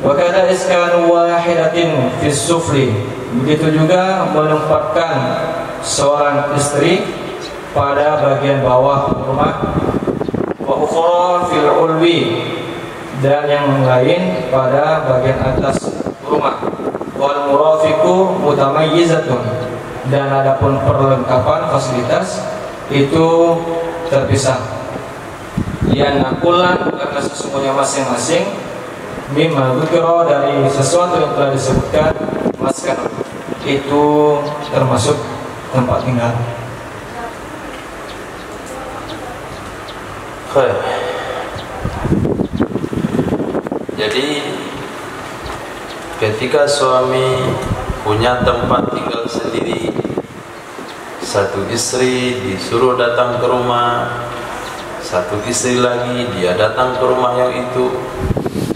Wa kadza iskanu wahidatin fis sufli, begitu juga menempatkan seorang istri pada bagian bawah rumah, wa ukhra fil ulwi, dan yang lain pada bagian atas rumah, wal murafiqu mutamayyizatun, dan adapun perlengkapan fasilitas itu terpisah. Lianna kullan, karena sesungguhnya masing-masing, mimma dzukira, dari sesuatu yang telah disebutkan, maskan itu termasuk tempat tinggal. khair. Jadi ketika suami punya tempat tinggal sendiri, satu istri disuruh datang ke rumah, satu istri lagi dia datang ke rumah yang itu,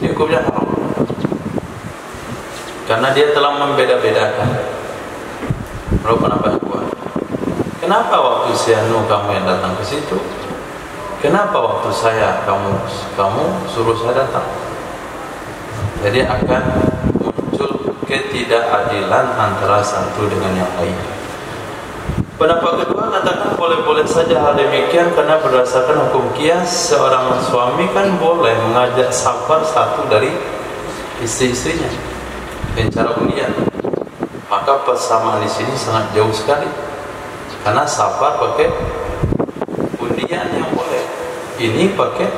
ini hukumnya haram. Karena dia telah membeda-bedakan. Lalu kenapa buat? Kenapa waktu si Anu kamu yang datang ke situ? Kenapa waktu saya kamu suruh saya datang? Jadi akan muncul ketidakadilan antara satu dengan yang lain. Pendapat kedua katakan boleh-boleh saja hal demikian, karena berdasarkan hukum qiyas seorang suami kan boleh mengajak safar satu dari istri-istrinya dengan cara undian. Maka persamaan di sini sangat jauh sekali, karena safar pakai undian yang boleh, ini pakai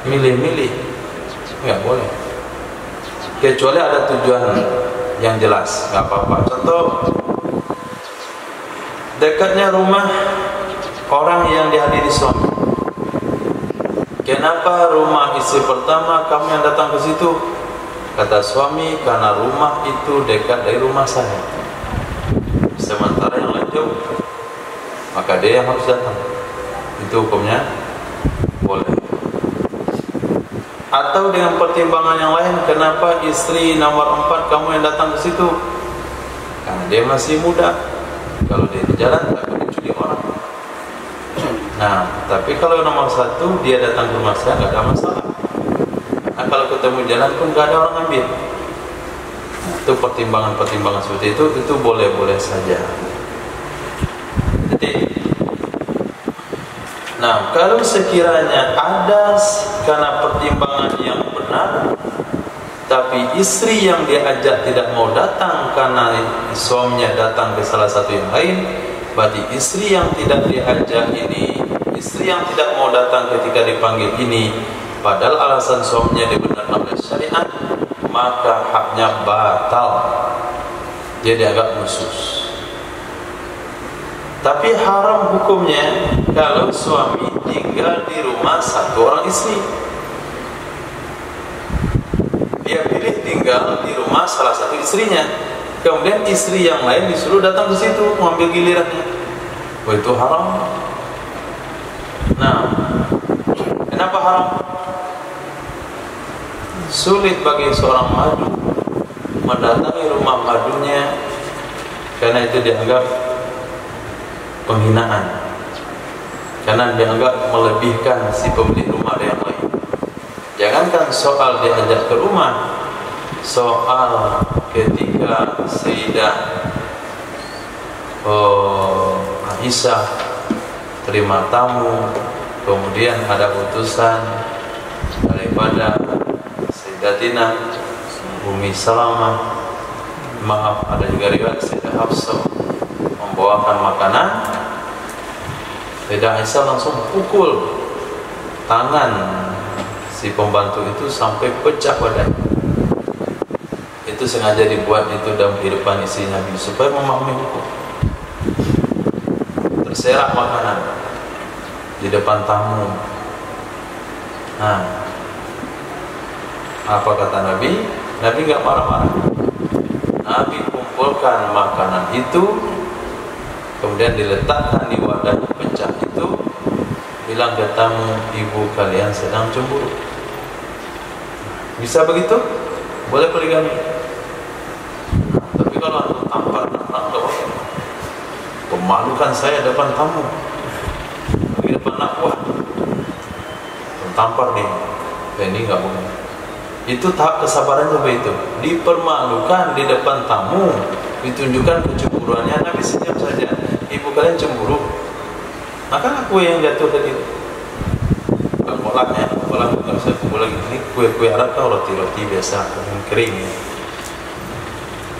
milih-milih nggak boleh, kecuali ada tujuan yang jelas, nggak apa-apa. Contoh, dekatnya rumah orang yang dihadiri suami. Kenapa rumah istri pertama kamu yang datang ke situ? Kata suami, karena rumah itu dekat dari rumah saya, sementara yang lain jauh, maka dia yang harus datang. Itu hukumnya boleh. Atau dengan pertimbangan yang lain, kenapa istri nomor 4 kamu yang datang ke situ? Karena dia masih muda, kalau dia di jalan tak akan diculik orang. Nah, tapi kalau nomor 1 dia datang ke rumah saya, nggak ada masalah. Nah, kalau ketemu jalan pun nggak ada orang ambil. Nah, itu pertimbangan-pertimbangan seperti itu boleh-boleh saja. Jadi, nah, kalau sekiranya ada karena pertimbangan yang benar, tapi istri yang dia ajak tidak mau datang karena suaminya datang ke salah satu yang lain, berarti istri yang tidak diajak ini, istri yang tidak mau datang ketika dipanggil ini, padahal alasan suaminya dibenarkan oleh syariat, maka haknya batal, dia dianggap nusus. Tapi haram hukumnya kalau suami tinggal di rumah satu orang istri. Dia pilih tinggal di rumah salah satu istrinya, kemudian istri yang lain disuruh datang ke situ mengambil gilirannya. Oh, itu haram. Nah, kenapa haram? Sulit bagi seorang madu mendatangi rumah madunya, karena itu dianggap penghinaan, karena dianggap melebihkan si pemilik rumah dari yang lain. Jangan meringankan soal diajak ke rumah, soal ketika Sayyidah Aisyah terima tamu, kemudian ada utusan daripada Sayyidatina Ummi Salamah, maaf ada juga riwayat Sayyidah Hafsah membawakan makanan. Sayyidah Aisyah langsung pukul tangan si pembantu itu sampai pecah badannya. Itu sengaja dibuat itu dalam kehidupan istri Nabi supaya memahami hukum. Terserak makanan di depan tamu. Nah, apa kata Nabi? Nabi nggak marah-marah. Nabi kumpulkan makanan itu, kemudian diletakkan di wadah pecah itu, bilang ke tamu, ibu kalian sedang cemburu. Bisa begitu? Boleh poligami. Nah, tapi kalau antum tampar anak, memalukan saya depan tamu, di depan anak, tampar nih, ini nggak boleh. Itu tahap kesabarannya begitu. Dipermalukan di depan tamu, ditunjukkan kecemburuannya. Nabi senyum saja. Ibu kalian cemburu, maka kue yang jatuh tadi, bukan kolaknya, kolak nggak usah tunggu lagi. Ini kue-kue Arab kan roti-roti biasa, yang kering.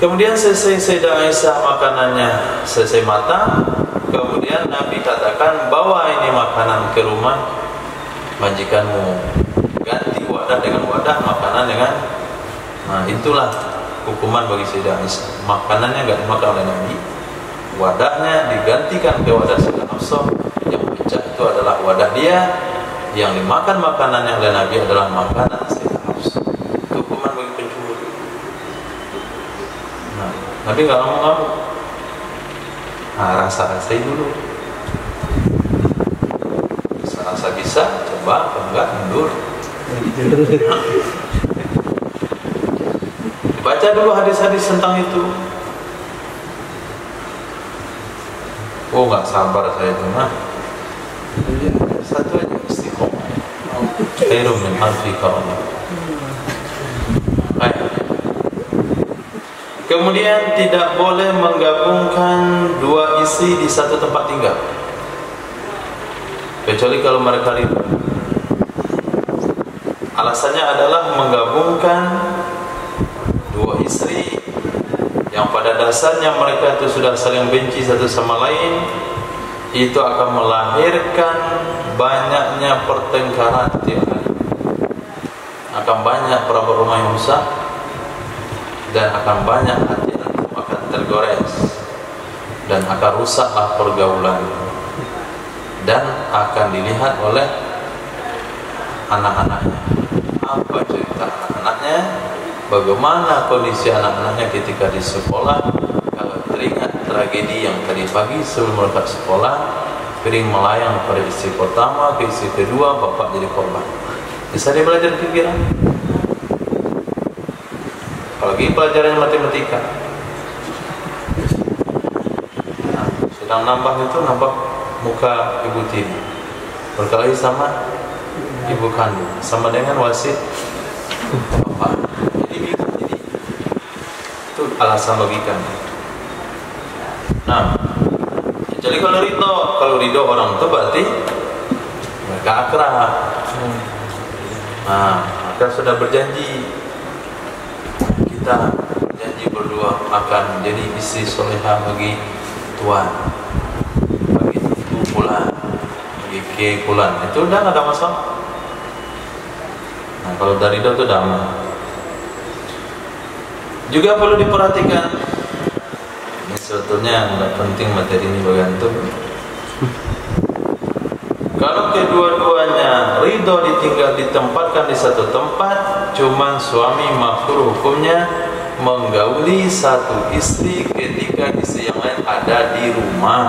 Kemudian selesai Sayyidah Aisyah makanannya selesai matang, kemudian Nabi katakan, bawa ini makanan ke rumah majikanmu, ganti wadah dengan wadah, makanan dengan. Nah, itulah hukuman bagi Sayyidah Aisyah. Makanannya nggak dimakan oleh Nabi, wadahnya digantikan ke wadah Sayyidah Hafsah. Yang pecah itu adalah wadah dia, yang dimakan makanannya oleh Nabi adalah makanan Sayyidah Hafsah. Itu hukuman bagi pencemburu. Nah, Nabi nggak ngomong-ngomong. Nah, rasa-rasai dulu. Rasa bisa, coba, enggak mundur. Baca dulu hadis-hadis tentang itu. Oh, nggak sabar saya itu mah. Satu aja istiqomah. Khairum min alfi karamah. Kemudian tidak boleh menggabungkan dua istri di satu tempat tinggal, kecuali kalau mereka ribut. Alasannya adalah menggabungkan dua istri yang pada dasarnya mereka itu sudah saling benci satu sama lain, itu akan melahirkan banyaknya pertengkaran tiap hari. Akan banyak perabot rumah yang rusak, dan akan banyak hati antum akan tergores, dan akan rusaklah pergaulan, dan akan dilihat oleh anak-anaknya. Apa cerita anak-anaknya? Bagaimana kondisi anak-anaknya ketika di sekolah? Kalau teringat tragedi yang tadi pagi sebelum berangkat sekolah, piring melayang pada istri pertama ke istri kedua, bapak jadi korban. Bisa dia belajar pikiran? Apalagi pelajaran matematika. Nah, sedang nambah itu, nambah muka ibu tiri, berkelahi sama ibu kandung, sama dengan wasit bapak. Jadi itu alasan logika. Nah, jadi kalau ridho orang itu berarti mereka akrab. Nah, maka sudah berjanji, kita janji berdua akan menjadi istri solehah bagi Tuhan, bagi ibu pulang, bagi kiai pulang. Itu udah nggak ada masalah. Nah, kalau dari itu damai. Juga perlu diperhatikan, ini sebetulnya nggak penting materi ini bagi antum. Kalau kedua-duanya ridho ditinggal ditempatkan di satu tempat, cuman suami makruh hukumnya menggauli satu istri ketika istri yang lain ada di rumah.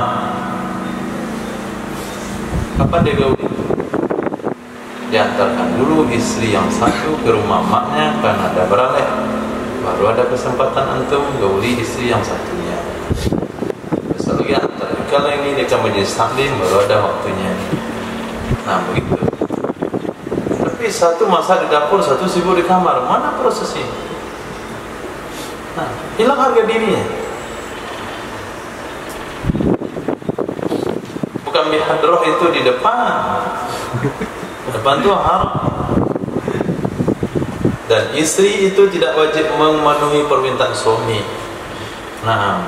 Kapan dia gauli? Diantarkan dulu istri yang satu ke rumah maknya karena ada beralih, baru ada kesempatan antum gauli istri yang satunya. Besok lagi antar. Kalau ini dia majelis taklim, baru ada waktunya. Nah begitu. Tapi Tapi satu masak di dapur, satu sibuk di kamar. Mana proses ini? Nah, hilang harga dirinya. Bukan bihadroh itu di depan. Depan itu haram. Dan istri itu tidak wajib memenuhi permintaan suami. Nah,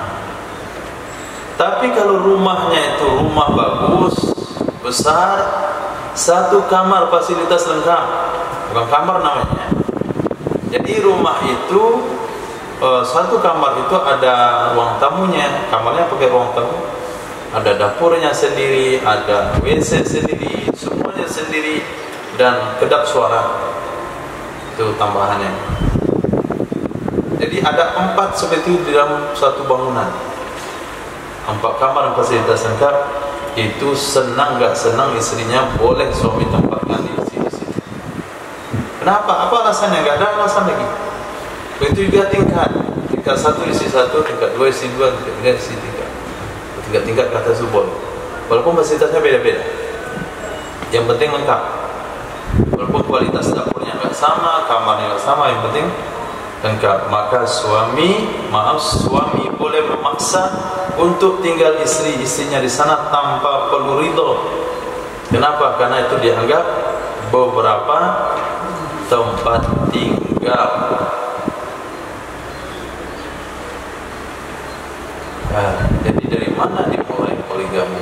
tapi kalau rumahnya itu rumah bagus, besar, satu kamar fasilitas lengkap, bukan kamar namanya. Jadi rumah itu satu kamar itu ada ruang tamunya, kamarnya pakai ruang tamu, ada dapurnya sendiri, ada WC sendiri, semuanya sendiri, dan kedap suara itu tambahannya. Jadi ada 4 seperti itu di dalam satu bangunan, 4 kamar dan fasilitas lengkap. Itu senang gak senang istrinya boleh suami tempatkan di situ. Kenapa? Apa alasannya? Gak ada alasan lagi. Begitu juga tingkat 1 isi 1, tingkat 2 isi 2, tingkat 3 isi 3. Tingkat kata subol. Walaupun fasilitasnya beda-beda, yang penting lengkap. Walaupun kualitas dapurnya gak sama, kamarnya gak sama, yang penting lengkap. Maka suami boleh memaksa untuk tinggal istrinya di sana tanpa perlu ridho. Kenapa? Karena itu dianggap beberapa tempat tinggal. Nah, jadi dari mana dimulai poligami?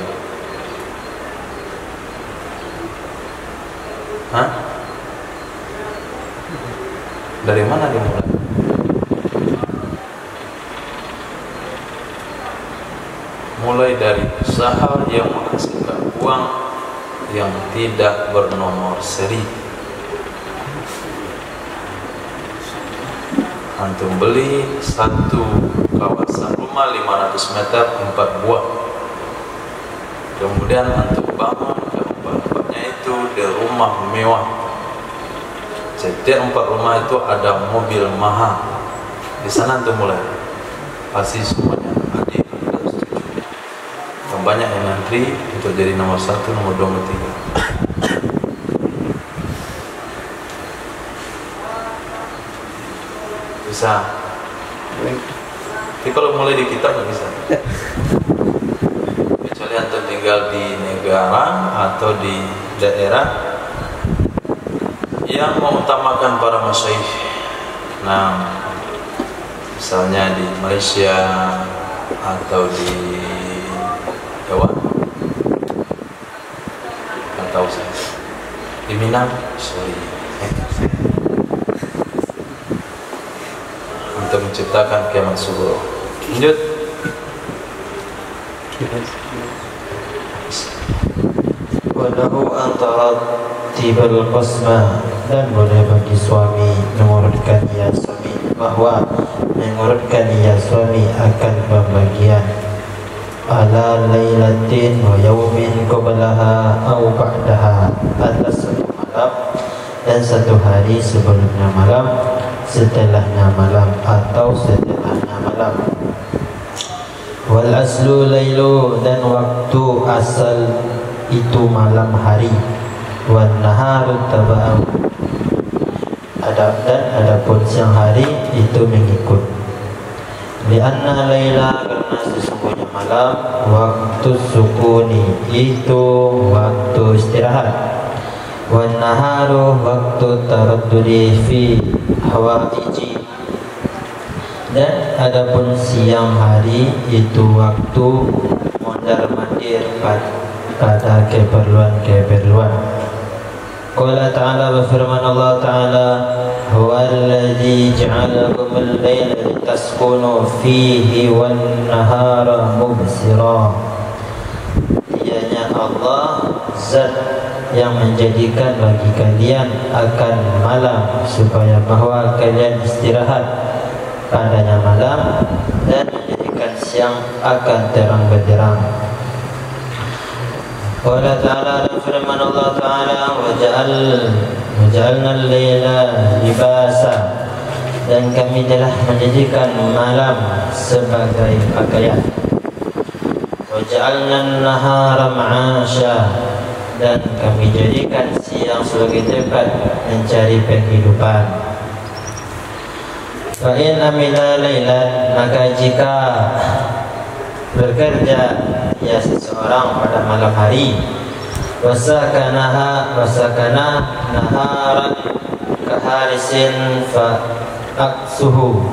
Hah? Dari mana dimulai? Mulai dari usaha yang menghasilkan uang yang tidak bernomor seri. Antum beli satu kawasan rumah 500 meter 4 buah. Kemudian antum bangun keempat-empatnya itu di rumah mewah. Setiap 4 rumah itu ada mobil mahal. Di sana antum mulai. Pasti semuanya hadir. Banyak yang ngantri untuk jadi nomor 1, nomor 2, nomor 3. Bisa. Tapi kalau mulai di kita nggak bisa. Kecuali antum tinggal di negara atau di daerah yang mengutamakan para masyayikh. Nah, misalnya di Malaysia atau di Jawa, nggak tahu saya. Di Minang, sorry, untuk menciptakan kiamat subuh. Lanjut. Walahu antara tibal qasmah, dan boleh bagi suami mengurutkan ia suami, bahwa mengurutkan ia suami akan pembagian ala lailatin wa yawmin qablaha au ba'daha, atas satu malam dan satu hari sebelumnya malam, setelahnya malam atau setelahnya malam. Wal aslu lailu, dan waktu asal itu malam hari. Wan naharu taba'u, dan adapun siang hari itu mengikut. Lianna laila, karena sesungguhnya malam, waktu sukuni, itu waktu istirahat. Wan naharu waktu taraddudi fi hawaiji, dan adapun siang hari itu waktu mondar-mandir pada keperluan-keperluan. Qala ta'ala, berfirman Allah Ta'ala, huwallazi ja'alakumul laila litaskunu fihi wan nahara mubsira. Dianya Allah zat yang menjadikan bagi kalian akan malam supaya bahwa kalian istirahat padanya malam, dan menjadikan siang akan terang benderang. Qala ta'ala, firman Allah Ta'ala, waja'alna al-laila libasa, dan kami telah menjadikan malam sebagai pakaian. Waja'alna an-nahara ma'asha, dan kami jadikan siang sebagai tempat mencari penghidupan. Fa in amila lailan, maka jika bekerja ya seseorang pada malam hari, wasakana naharan kaharisin fa aksuhu,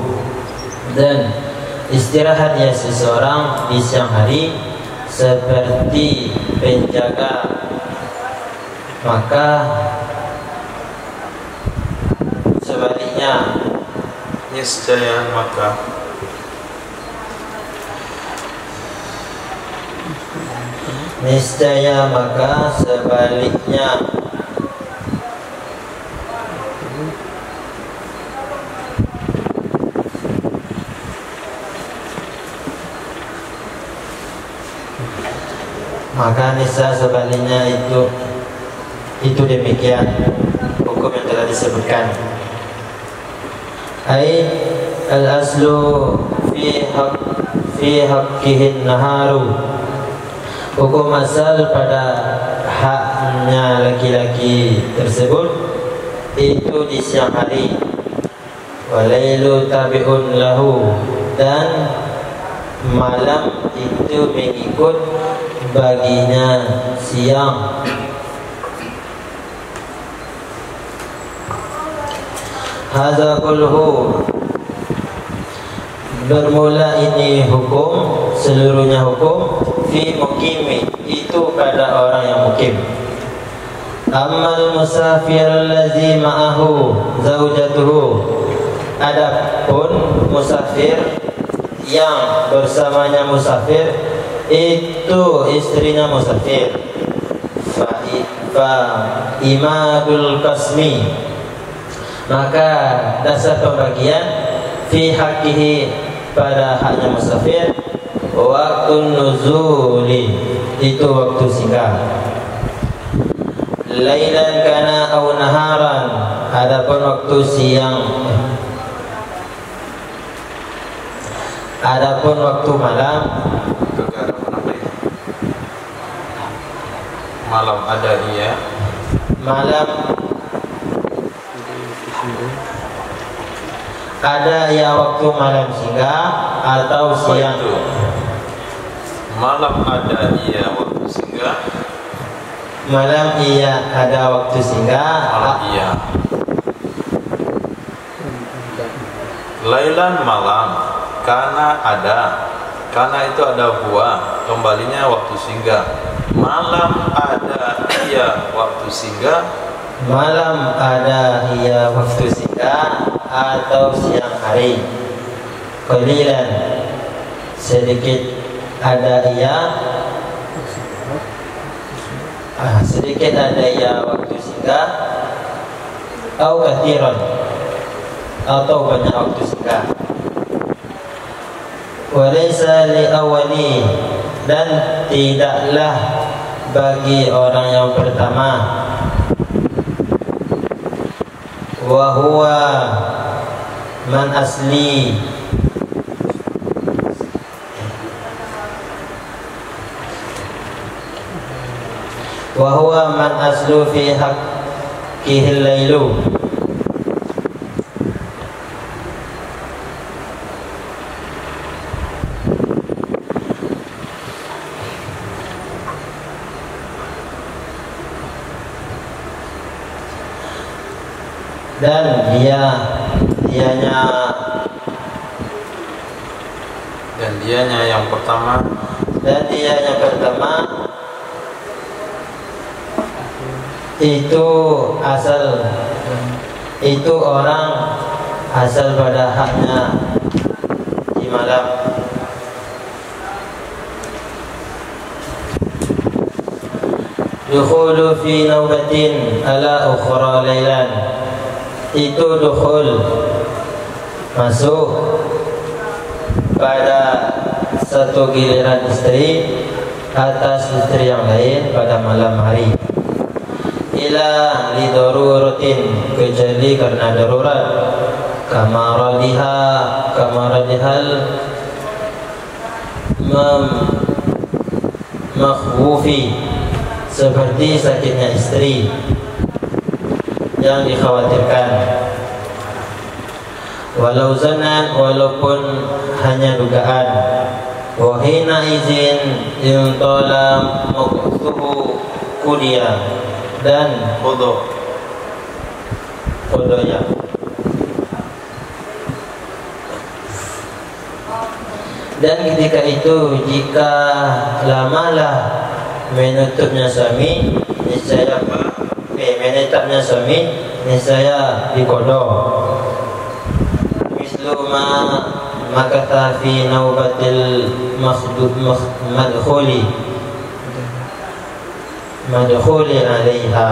dan istirahat ya seseorang di siang hari seperti penjaga, maka sebaliknya niscaya maka sebaliknya itu demikian hukum yang telah disebutkan. Ai al-aslu fi haqqihin naharu, hukum asal pada haknya laki-laki tersebut itu di siang hari. Walailu tabi'un lahu, dan malam itu mengikut baginya siang. Hadza kulluhu, bermula ini hukum, seluruhnya hukum fi muqimi, itu pada orang yang mukim. Ammal musafir allazi ma'ahu zaujatuhu, adapun musafir yang bersamanya musafir itu istrinya musafir, fa imadul qasmi, maka dasar pembagian fi haqqihi, pada haknya musafir, waktu nuzuli, itu waktu singgah. Lailan kana au naharan, adapun waktu siang, adapun waktu malam, malam ada iya, malam ada ya waktu malam singgah atau siang. itu malam ada iya waktu singgah, Malam iya ada waktu singgah, malam iya. Lailan malam, karena ada, karena itu ada huwa, kembalinya waktu singgah. Malam ada iya waktu singgah, malam ada iya waktu singgah atau siang hari. Qalilan, sedikit ada iya, sedikit ada iya waktu singgah, atau kathiran, atau banyak waktu singgah. Walaysa li awali, dan tidaklah bagi orang yang pertama, wa huwa man asli, wa huwa man aslu fi haqqihil lailu, dan dianya yang pertama, itu asal, itu orang asal pada haknya di malam. Dukhulu fi naubatin ala ukhra lailan, itu dukhul, masuk pada satu giliran istri atas istri yang lain pada malam hari. Ila lidoruratin, kecuali karena darurat, kamaradihal makhwufi, seperti sakitnya istri yang dikhawatirkan. Walau zanat, walaupun hanya dugaan. Wahina izin intola muktuhu kudia dan kodoya. Dan ketika itu jika lamalah menutupnya suami, niscaya menetapnya suami, niscaya dikodok. Mislu makatha fi naubatil madkhuli alaiha,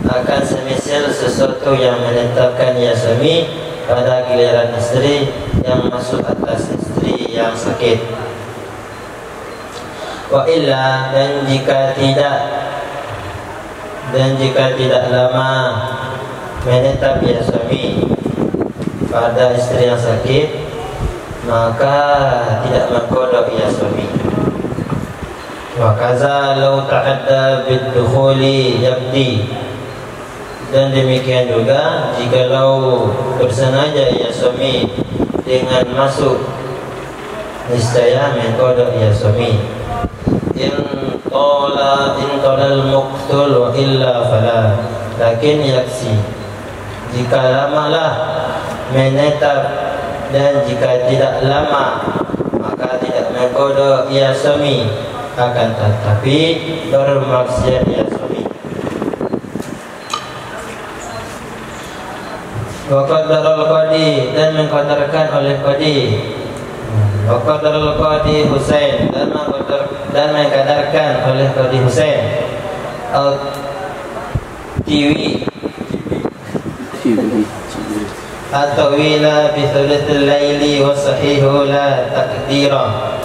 akan semisal sesuatu yang menetapkan ia suami pada giliran istri yang masuk atas istri yang sakit. Wa illa, dan jika tidak lama menetap ia suami pada istri yang sakit, maka tidak mengkodok ia suami. Wa kaza law ta'adda bid-dukhuli yabdi, dan demikian juga jikalau bersengaja ia suami dengan masuk, niscaya mengkodok ia suami. In tolal muqtul wa illa fala, lakin yaksi, jika lamalah menetap, dan jika tidak lama maka tidak mengkodok ia suami, akan tetapi bermaksiat ia suami. Wa qadarul qadi, dan mengqadarkan oleh qadi. Wa qadarul qadi Husain, dan mengqadarkan oleh qadi Husain Tiwi atau wila bi thuluthil laili wa sahihu la taqdira,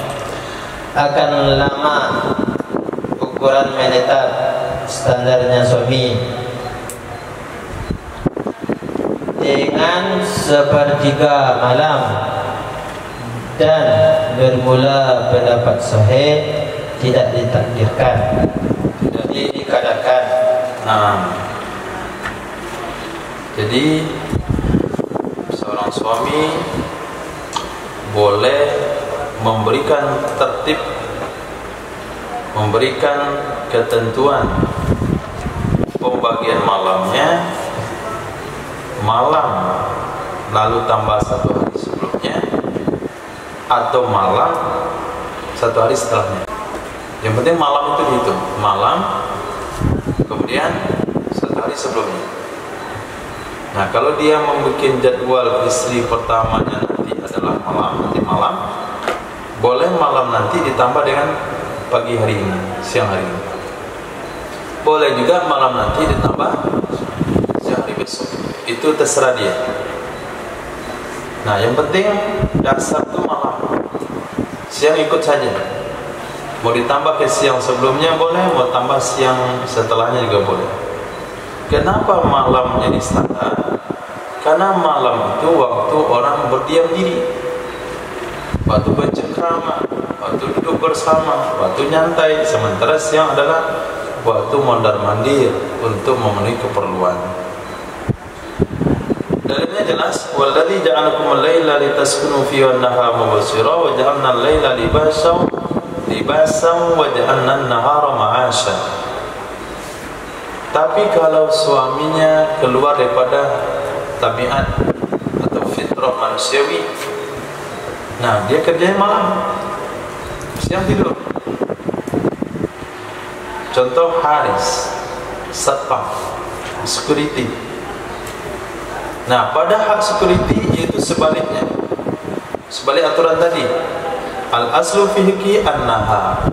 akan lama ukuran menetap standarnya suami dengan sepertiga malam, dan bermula pendapat sahih tidak ditakdirkan, tidak dikadakan. Jadi seorang suami boleh memberikan tertib, memberikan ketentuan pembagian malamnya, malam lalu tambah 1 hari sebelumnya, atau malam 1 hari setelahnya. Yang penting malam itu dihitung, malam kemudian 1 hari sebelumnya. Nah, kalau dia membuat jadwal istri pertamanya nanti adalah malam, nanti malam, boleh malam nanti ditambah dengan pagi hari ini, siang hari ini. Boleh juga malam nanti ditambah siang hari besok. Itu terserah dia. Nah, yang penting dasar itu malam. Siang ikut saja. Mau ditambah ke siang sebelumnya boleh, mau tambah siang setelahnya juga boleh. Kenapa malam jadi standar? Karena malam itu waktu orang berdiam diri, waktu bercengkrama, waktu duduk bersama, waktu nyantai. Sementara siang adalah waktu mondar-mandir untuk memenuhi keperluan. Dalilnya jelas, walladzi ja'alakumul laila litaskunu fihi wan nahara mubsira wa ja'alna al-laila libasan wa ja'alna an-nahara ma'asha. Tapi kalau suaminya keluar daripada tabiat atau fitrah manusiawi, nah dia kerjanya malam, siang tidur. Contoh Haris, satpam, security. Nah, pada hak security yaitu sebaliknya, sebalik aturan tadi. Al aslu fihi an-nahar,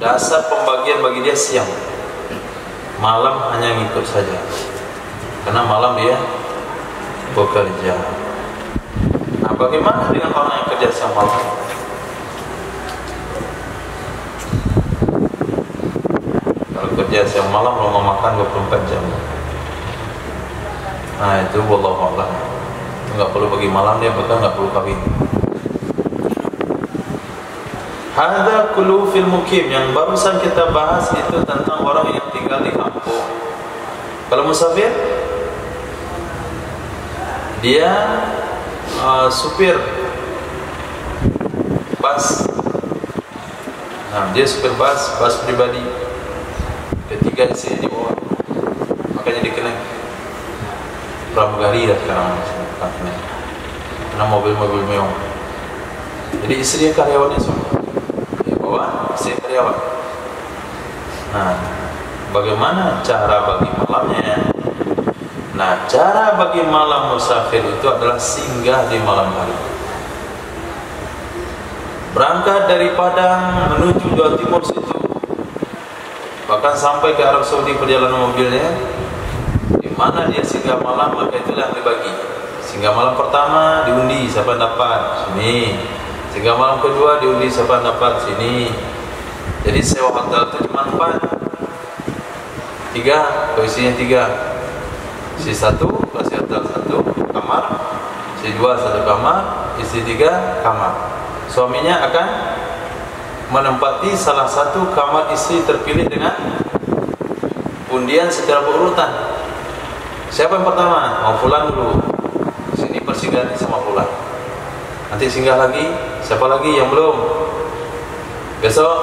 dasar pembagian bagi dia siang. Malam hanya ngikut saja, karena malam dia bekerja. Nah, bagaimana dengan orang yang kerja siang malam? Kalau kerja siang malam mau makan 24 jam. Nah, itu wallahu a'lam. Enggak perlu bagi malam, dia bahkan enggak perlu kawin. Hadza kullu fil mukim, yang barusan kita bahas itu tentang orang yang tinggal di kampung. Kalau musafir, dia supir bus. Nah, dia supir bus pribadi. Ketiga isinya di bawah, makanya dikenal pramugari dah sekarang, karena mobil-mobil mewah. Jadi istri karyawannya semua di bawah, istri karyawan. Nah, bagaimana cara bagi malamnya? Nah, cara bagi malam musafir itu adalah singgah di malam hari. Berangkat dari Padang menuju Jawa Timur situ, bahkan sampai ke Arab Saudi perjalanan mobilnya, di mana dia singgah malam, maka itulah yang dibagi. Singgah malam pertama diundi siapa dapat, sini. Singgah malam kedua diundi siapa dapat, sini. Jadi sewa hotel itu cuma 4, 3, posisinya 3. Si 1 kasih hotel 1 kamar, si 2 1 kamar, istri 3 kamar. Suaminya akan menempati salah satu kamar istri terpilih dengan undian secara berurutan. Siapa yang pertama? Mau pulang dulu. Sini persinggahan sama pulang. Nanti singgah lagi. Siapa lagi yang belum? Besok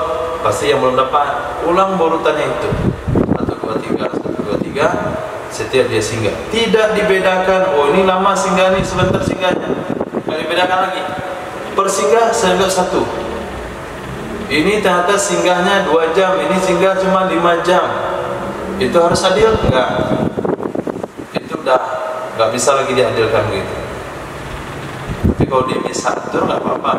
pasti yang belum dapat. Ulang berurutannya itu. 1 2 3, 1 2 3. Setiap dia singgah. Tidak dibedakan. Oh, ini lama singgah nih, sebentar singgahnya. Tidak dibedakan lagi. Persinggah singgah 1. Ini ternyata singgahnya 2 jam, ini singgah cuma 5 jam. Itu harus adil? Enggak. Itu udah enggak bisa lagi diadilkan begitu. Tapi kalau dia bisa atur enggak apa-apa.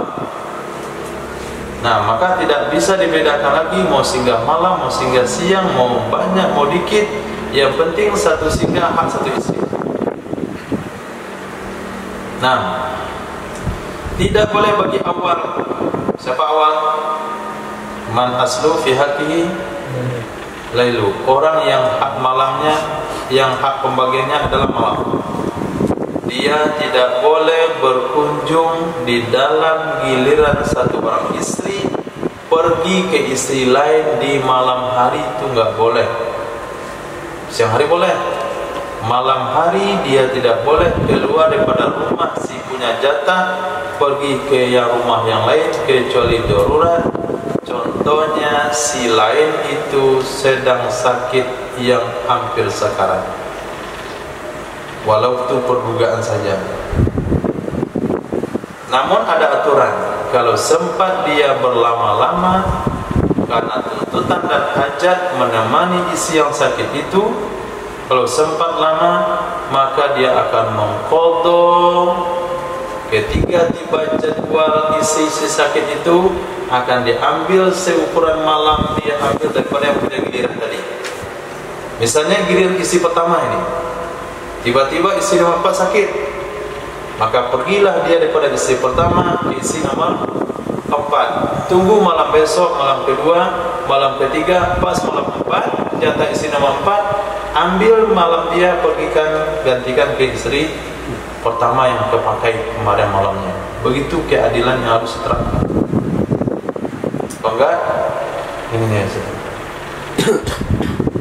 Nah, maka tidak bisa dibedakan lagi mau singgah malam, mau singgah siang, mau banyak, mau dikit. Yang penting satu singgah hak satu istri. Nah, tidak boleh bagi awal. Siapa awal? Man aslu fi haqqihi lailu. Orang yang hak malamnya, yang hak pembagiannya adalah malam. Dia tidak boleh berkunjung di dalam giliran satu orang istri pergi ke istri lain di malam hari, itu enggak boleh. Siang hari boleh. Malam hari dia tidak boleh keluar daripada rumah si punya jatah pergi ke yang rumah yang lain kecuali darurat. Contohnya si lain itu sedang sakit yang hampir sekarat, walau itu perdugaan saja. Namun ada aturan, kalau sempat dia berlama-lama karena tuntutan dan hajat menemani isi yang sakit itu, kalau sempat lama maka dia akan mengqadha. Ketika tiba jadwal isi sakit itu akan diambil seukuran malam, dia ambil daripada yang punya giliran tadi. Misalnya giliran isi pertama ini, tiba-tiba isi nomor 4 sakit, maka pergilah dia daripada isi pertama ke isi nomor 4. Tunggu malam besok, malam kedua, malam ketiga, pas malam 4 jatah isi nomor 4, ambil malam dia pergikan, gantikan ke istri pertama yang kepakai kemarin malamnya. Begitu keadilan yang harus diterapkan. Kalau enggak, ini nih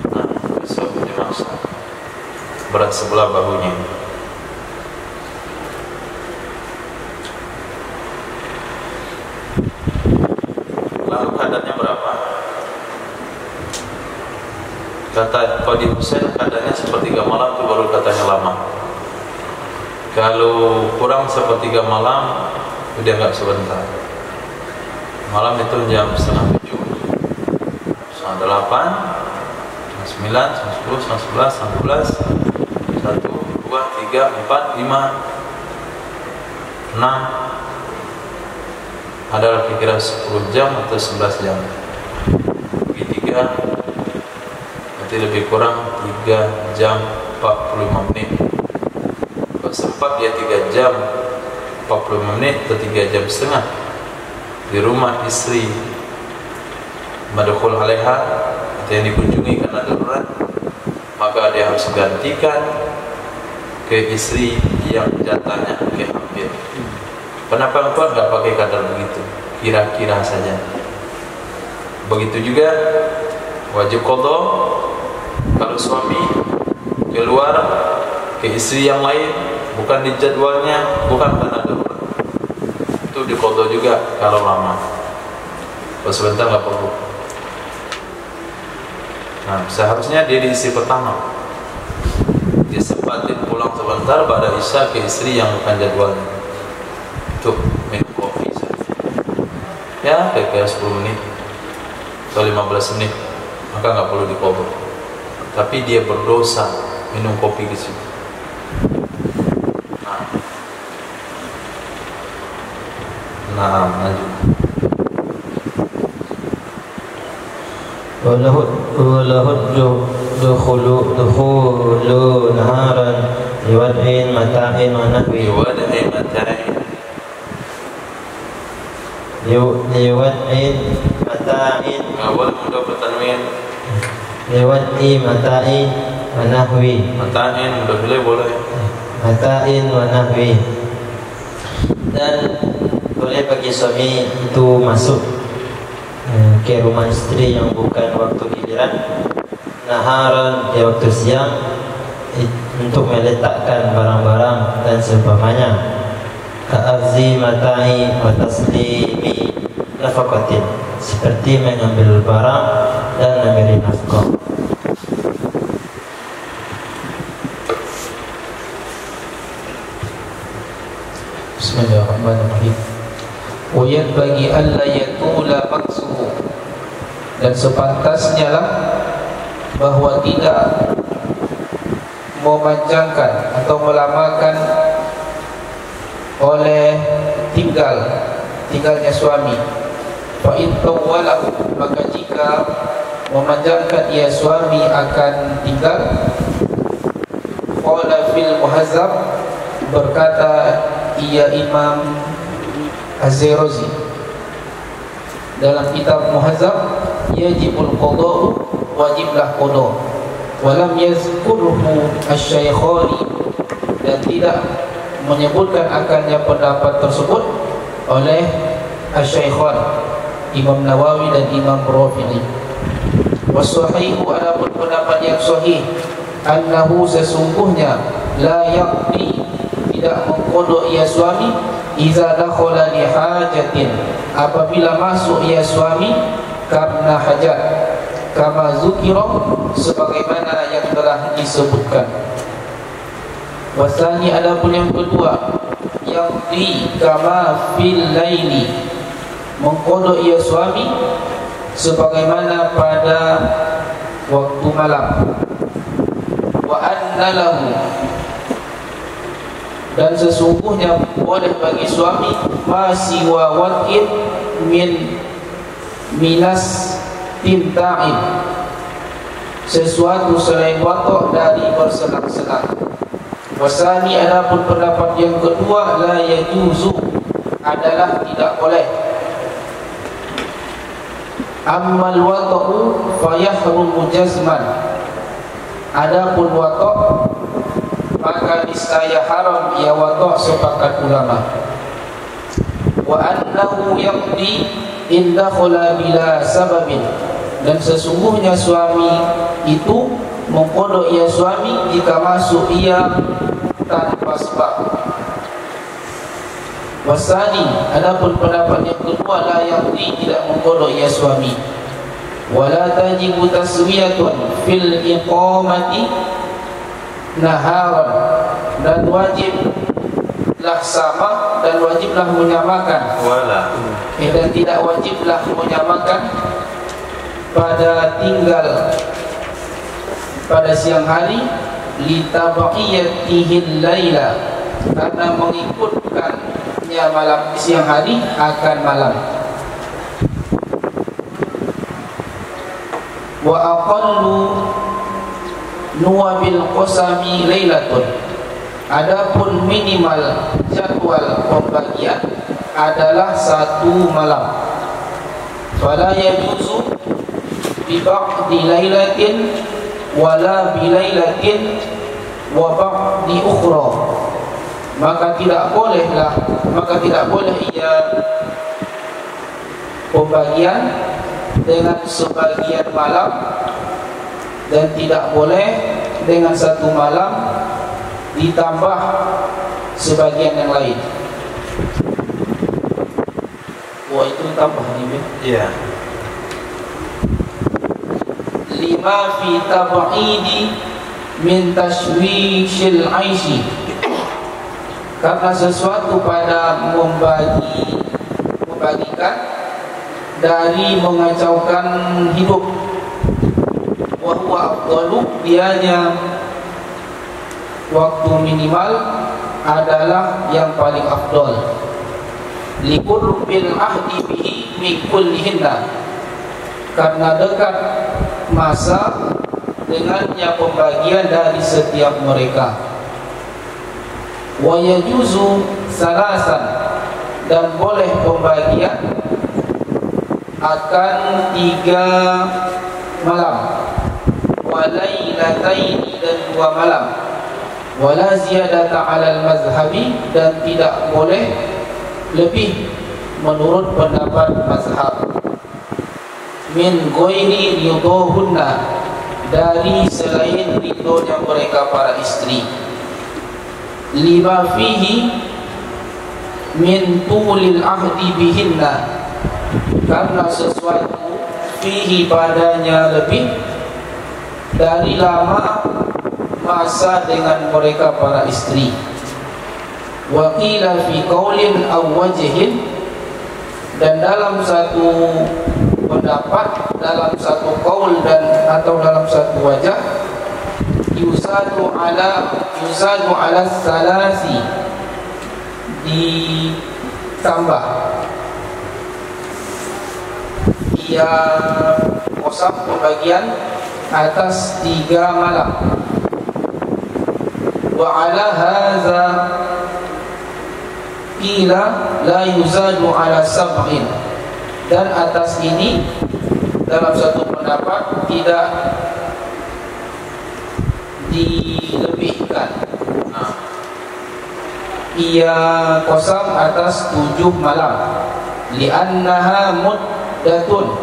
nah, besok dimaksa berat sebelah bahunya. Lalu kadarnya berapa? Kata Qadi Husain, kadarnya sepertiga malam itu baru katanya lama. Kalau kurang sepertiga malam, udah enggak sebentar. Malam itu jam 6:30, 8:30, 9:00, 10:00, 11:00, 1, 2, 3, 4, 5, 6. Adalah kira-kira 10 jam atau 11 jam. Bagi 3, nanti lebih kurang 3 jam 45 menit. Kalau sempat dia 3 jam 45 menit atau 3 jam setengah di rumah istri, madkhul alaiha, yang dikunjungi karena darurat, maka dia harus gantikan ke istri yang jatahnya hampir. Kenapa engkau enggak pakai kadar begitu? Kira-kira saja. Begitu juga wajib qada kalau suami keluar ke istri yang lain, bukan di jadwalnya, bukan karena darurat, itu diqada juga kalau lama. Kalau sebentar nggak perlu. Nah, seharusnya dia di istri pertama, dia sempatin pulang sebentar pada isya ke istri yang bukan jadwalnya, untuk minum kopi saja. Ya, kayak 10 menit atau 15 menit, maka nggak perlu diqada. Tapi dia berdosa minum kopi di situ. Nah, lanjut. Walahu dukhulu naharan liwad'in mata'in wa nahwi Liwad'i mata'in liwad'in mata'in awal mudah bertanwin. liwad'i mata'in wa nahwi Mata'in mudah boleh. mata'in wa nahwi. Dan boleh bagi suami itu masuk ke rumah istri yang bukan waktu giliran, naharan di waktu siang, untuk meletakkan barang-barang dan seumpamanya, ka'arzi mata'i wa taslimi nafaqatin, seperti mengambil barang dan memberi nafkah. Bismillahirrahmanirrahim. Wayat bagi alla yatula maksuhu, dan sepantasnya lah bahwa tidak memanjangkan atau melamakan oleh tinggalnya suami. Fa in tawwalahu, maka jika memanjangkan ia suami akan tinggal, qala fil muhazzab, berkata ia Imam Az-Zirazi dalam kitab Muhazzab, yajibul qada'u, wajiblah qada. Walam yazkurhu asy-syaikhani, dan tidak menyebutkan akannya pendapat tersebut oleh asy-syaikhan Imam Nawawi dan Imam Rafi'i. Wasahihu, adapun pendapat yang sahih, annahu, sesungguhnya, la yaqdi, tidak mengqada ia suami, iza dakhala li hajatin, apabila masuk ia suami karena hajat, kama zukira, sebagaimana yang telah disebutkan. Wasani, adapun yang kedua, yang di kama fil laili, mengqada ia suami sebagaimana pada waktu malam. Wa anna lahu, dan sesungguhnya boleh bagi suami masih wa wad'in min minas tinta'in, sesuatu selain watok dari bersenang-senang. Wasani, adapun pendapat yang kedua, la yajuzu, adalah tidak boleh. Ammal wata'u fayahrumu jazman, adapun watok maka niscaya haram ia watok, sepakat ulama. Wa annahu yaqdi in dakhala bila sababin, dan sesungguhnya suami itu mengqada ia suami jika masuk ia tanpa sebab. Wasani, adapun pendapat yang kedua, la yaqdi, tidak mengqada ia suami. Wala tajibu taswiyatun fil iqamati naharan, dan wajiblah sama, dan wajiblah menyamakan, dan tidak wajiblah menyamakan pada tinggal pada siang hari, li tabaqiyatihil laila, karena mengikutkannya malam, siang hari akan malam. Wa aqallu nuwabil qasami lailatun, adapun minimal jadwal pembagian adalah 1 malam. Fala yajuzu bi ba'di lailatin wala bi lailatin wa ba'di ukhra, maka tidak boleh ia pembagian dengan sebagian malam, dan tidak boleh dengan satu malam ditambah sebagian yang lain. Wah, itu tambah nih. Iya. Lima fi tab'idi min tashwishil aishi, karena sesuatu pada membagikan dari mengacaukan hidup. Wa huwa afdalu, dianya waktu minimal adalah yang paling afdal. Liqurbil ahdi bihi min kullihinna, karena dekat masa dengannya pembagian dari setiap mereka. Wa yajuzu salasan, dan boleh pembagian akan 3 malam, wa lailataini, dan 2 malam, wala ziyadata 'alal mazhabi, dan tidak boleh lebih menurut pendapat mazhab. Min ghairi ridhohunna, dari selain ridhonya mereka para istri. Lima fihi min tulil ahdi bihinna, karena sesuatu fihi padanya lebih dari lama masa dengan mereka para istri. Wa qila fi qaulin aw wajhin, dan dalam satu pendapat, dalam satu qaul dan atau dalam satu wajah, yusadu ala salasi, ditambah ia kosam pembagian atas 3 malam. Wa ala hadza qila la yuzadu ala sab'in, dan atas ini dalam satu pendapat tidak dilebihkan. Ia kosam atas 7 malam. Li'annaha muddatun,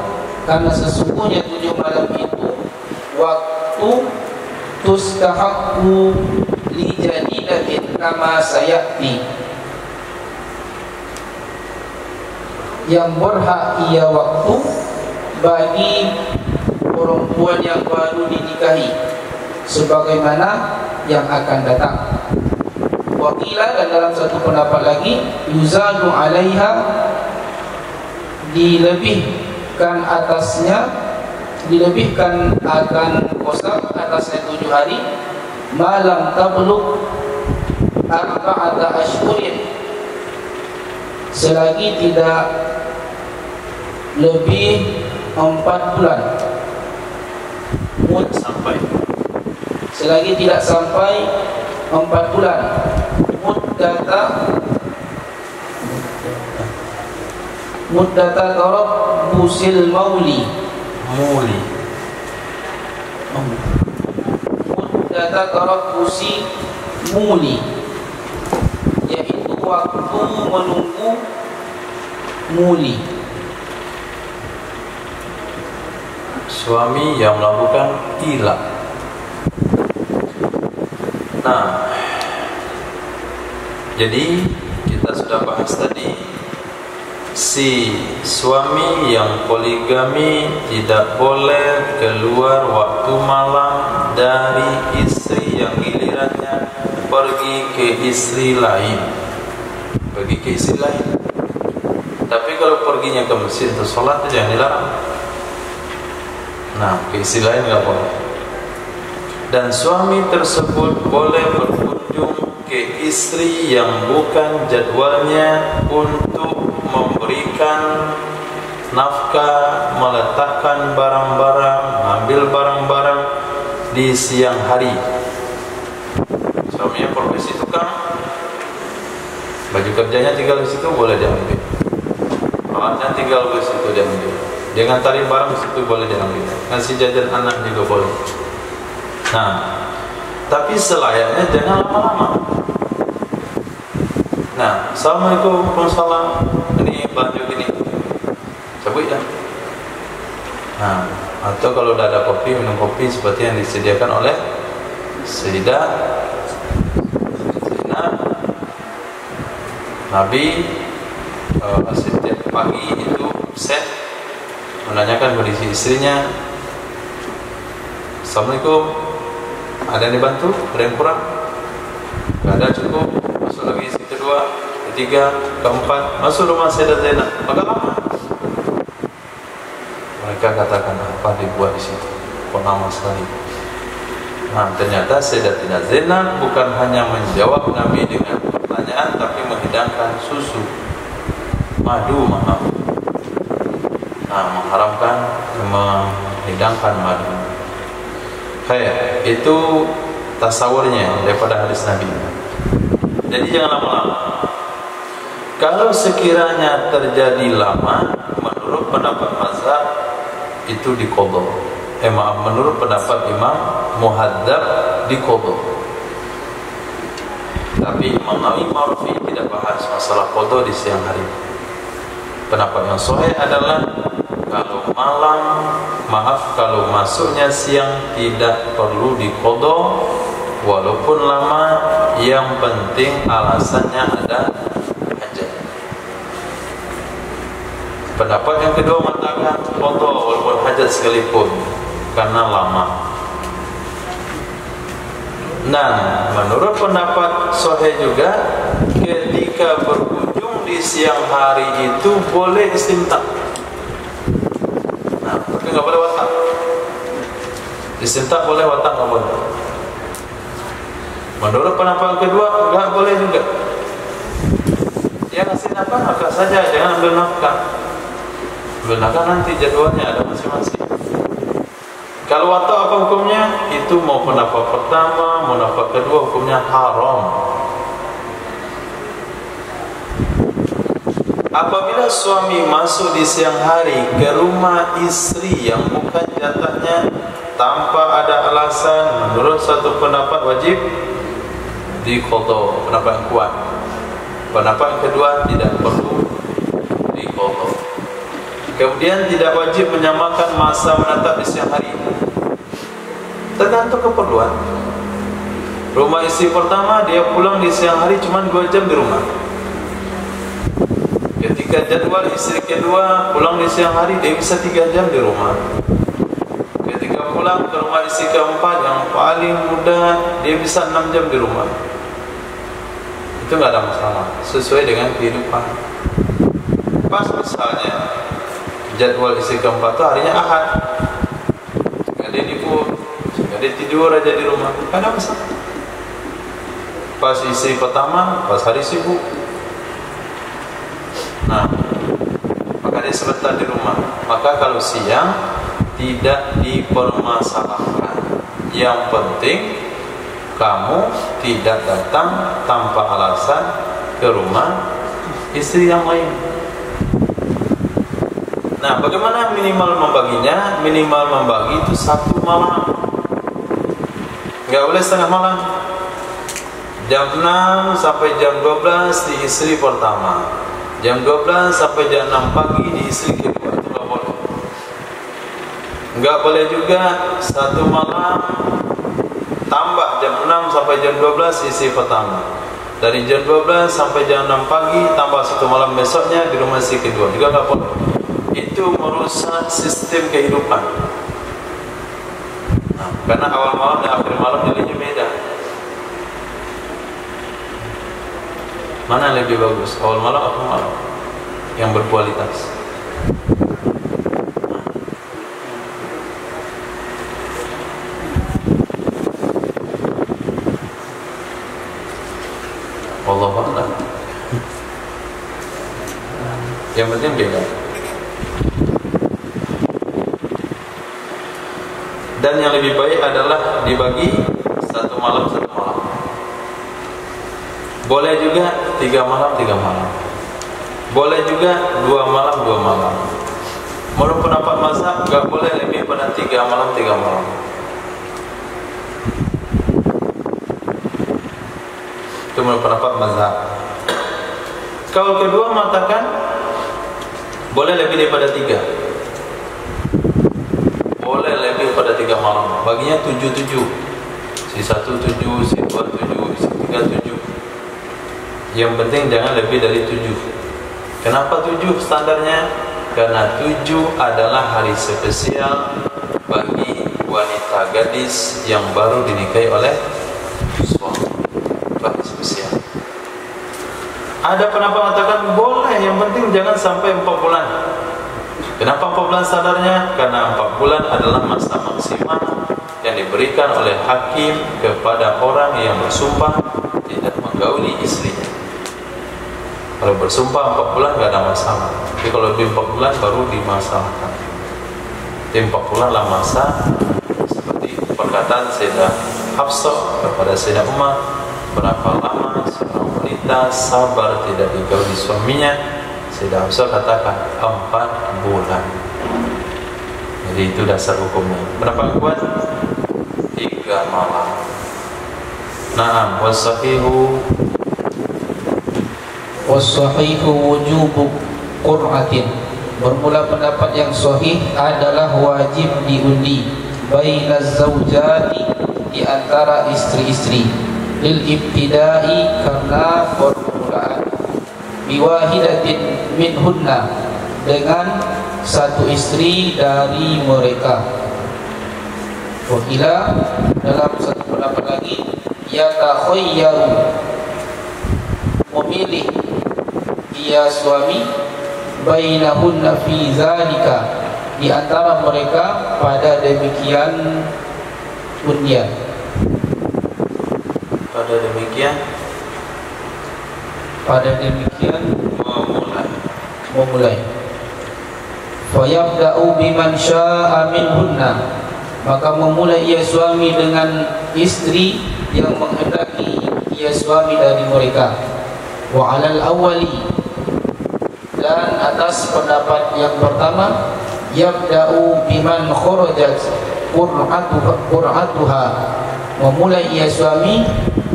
karena sesungguhnya 7 malam itu waktu tustahaqqu li jadidatin kama sayati, yang berhak ia waktu bagi perempuan yang baru dinikahi, sebagaimana yang akan datang. Wakilah, dan dalam satu pendapat lagi, yuzadu alaiha, dilebihkan atasnya, dilebihkan akan kosam atasnya 7 hari, malam tablugh arba'ata ashhurin, selagi tidak lebih 4 bulan. Sampai. Selagi tidak sampai 4 bulan. Muddata tarabbusil mauli. Muddata tarabbusi muli, yaitu waktu menunggu muli. Suami yang melakukan ila. Nah, jadi kita sudah bahas tadi, si suami yang poligami tidak boleh keluar waktu malam dari istri yang gilirannya pergi ke istri lain. Pergi ke istri lain. Tapi kalau perginya ke masjid untuk sholat itu jangan dilarang. Nah, ke istri lain nggak boleh. Dan suami tersebut boleh berkunjung ke istri yang bukan jadwalnya untuk memberikan nafkah, meletakkan barang-barang, ambil barang-barang di siang hari. Suaminya profesi tukang, baju kerjanya tinggal di situ, boleh diambil. Alatnya tinggal di situ, diambil. Dengan tarik barang di situ boleh diambil. Ngasih jajan anak juga boleh. Nah, tapi selayaknya jangan lama-lama. Nah, assalamualaikum, waalaikumsalam. Ini baju gini, cabut ya. Nah, atau kalau udah ada kopi, minum kopi seperti yang disediakan oleh Sayyidah Nabi. Setiap pagi itu set menanyakan kondisi istrinya, Assalamualaikum, ada yang dibantu, ada yang kurang, gak ada, cukup, masuk lagi isi kedua, ketiga, keempat, masuk rumah Sayyidah Zainab. Maka lama mereka katakan, apa dibuat di situ, kok lama sekali. Nah, ternyata Sayyidatina Zainab bukan hanya menjawab Nabi dengan pertanyaan, tapi menghidangkan susu, madu, maaf. Nah, mengharamkan menghidangkan madu. Kayak itu tasawurnya daripada hadis Nabi. Jadi jangan lama-lama. Kalau sekiranya terjadi lama, menurut pendapat mazhab itu diqadha. Menurut pendapat Imam Muhadzab diqadha. Tapi Imam Nawawi Marfi tidak bahas masalah qadha di siang hari. Pendapat yang sahih adalah kalau masuknya siang tidak perlu diqadha walaupun lama, yang penting alasannya ada hajat. Pendapat yang kedua mengatakan qadha walaupun hajat sekalipun karena lama. Nah, menurut pendapat sahih juga, ketika berkunjung di siang hari itu boleh istimta'. Nah, tapi nggak boleh watak. Istimta' boleh, watak nggak boleh. Menurut pendapat kedua nggak boleh juga. Dia ngasih nafkah, nafkah saja, jangan ambil nafkah. Ambil nafkah nanti jadwalnya ada masing-masing. Kalau watak apa hukumnya? Itu mau pendapat pertama, mau pendapat kedua, hukumnya haram. Apabila suami masuk di siang hari ke rumah istri yang bukan jatahnya tanpa ada alasan, menurut satu pendapat wajib diqadha, pendapat yang kuat. Pendapat yang kedua tidak perlu diqadha. Kemudian tidak wajib menyamakan masa menetap di siang hari. Tergantung keperluan. Rumah istri pertama dia pulang di siang hari cuma 2 jam di rumah. Ketika jadwal istri kedua pulang di siang hari, dia bisa 3 jam di rumah. Ketika pulang ke rumah istri keempat yang paling muda, dia bisa 6 jam di rumah. Itu nggak ada masalah, sesuai dengan kehidupan. Pas misalnya jadwal istri keempat itu harinya Ahad, nggak ada libur, nggak ada tidur aja di rumah, nggak ada masalah. Pas istri pertama, pas hari sibuk, nah maka dia sebentar di rumah. Maka kalau siang tidak dipermasalahkan. Yang penting kamu tidak datang tanpa alasan ke rumah istri yang lain. Nah, bagaimana minimal membaginya? Minimal membagi itu 1 malam. Nggak boleh setengah malam. Jam 6 sampai jam 12 di istri pertama. Jam 12 sampai jam 6 pagi di istri kedua. Itu nggak boleh. Nggak boleh juga 1 malam tambah jam 6 sampai jam 12 istri pertama. Dari jam 12 sampai jam 6 pagi tambah 1 malam besoknya di rumah istri kedua. Juga nggak boleh. Itu merusak sistem kehidupan. Nah, karena awal malam dan akhir malam nilainya beda. Mana yang lebih bagus? Awal malam atau malam? Yang berkualitas. Wallahu a'lam. Yang penting beda. Dan yang lebih baik adalah dibagi 1 malam 1 malam. Boleh juga 3 malam 3 malam. Boleh juga 2 malam 2 malam. Menurut pendapat mazhab enggak boleh lebih pada 3 malam 3 malam. Itu menurut pendapat mazhab. Kaul kedua mengatakan boleh lebih daripada 3. baginya 7-7. Si 1 7, si 2 7, si 3 7. Yang penting jangan lebih dari 7. Kenapa 7 standarnya? Karena 7 adalah hari spesial bagi wanita gadis yang baru dinikahi oleh suami. Hari spesial. Ada pendapat mengatakan boleh, yang penting jangan sampai 4 bulan. Kenapa 4 bulan standarnya? Karena 4 bulan adalah masa maksimal yang diberikan oleh hakim kepada orang yang bersumpah tidak menggauli istrinya. Kalau bersumpah 4 bulan tidak ada masalah. Tapi kalau lebih 4 bulan baru dimasalahkan. Di 4 bulan lah masa, seperti perkataan Sayyidah Hafsah kepada Sayyidah Umar, berapa lama seorang wanita sabar tidak digauli suaminya? Sayyidah Hafsah katakan 4 bulan. Jadi itu dasar hukumnya. Berapa kuat? 3 malam. Naam, wasahihu wujubu qur'atin. Bermula pendapat yang sahih adalah wajib diundi bainaz zaujati, di antara istri-istri, lil ibtidai, karena permulaan, biwahidatin minhunna, dengan satu istri dari mereka. Wakila, dalam satu pendapat lagi, yatakhayyaru, memilih ia suami, bainahunna fi zalika, di antara mereka pada demikian undian. Pada demikian memulai. Fayabda'u biman sya'a minhunna, maka memulai ia suami dengan istri yang menghendaki ia suami dari mereka. Wa 'alal awwali, dan atas pendapat yang pertama, yabda'u biman kharajat qur'atuha, memulai ia suami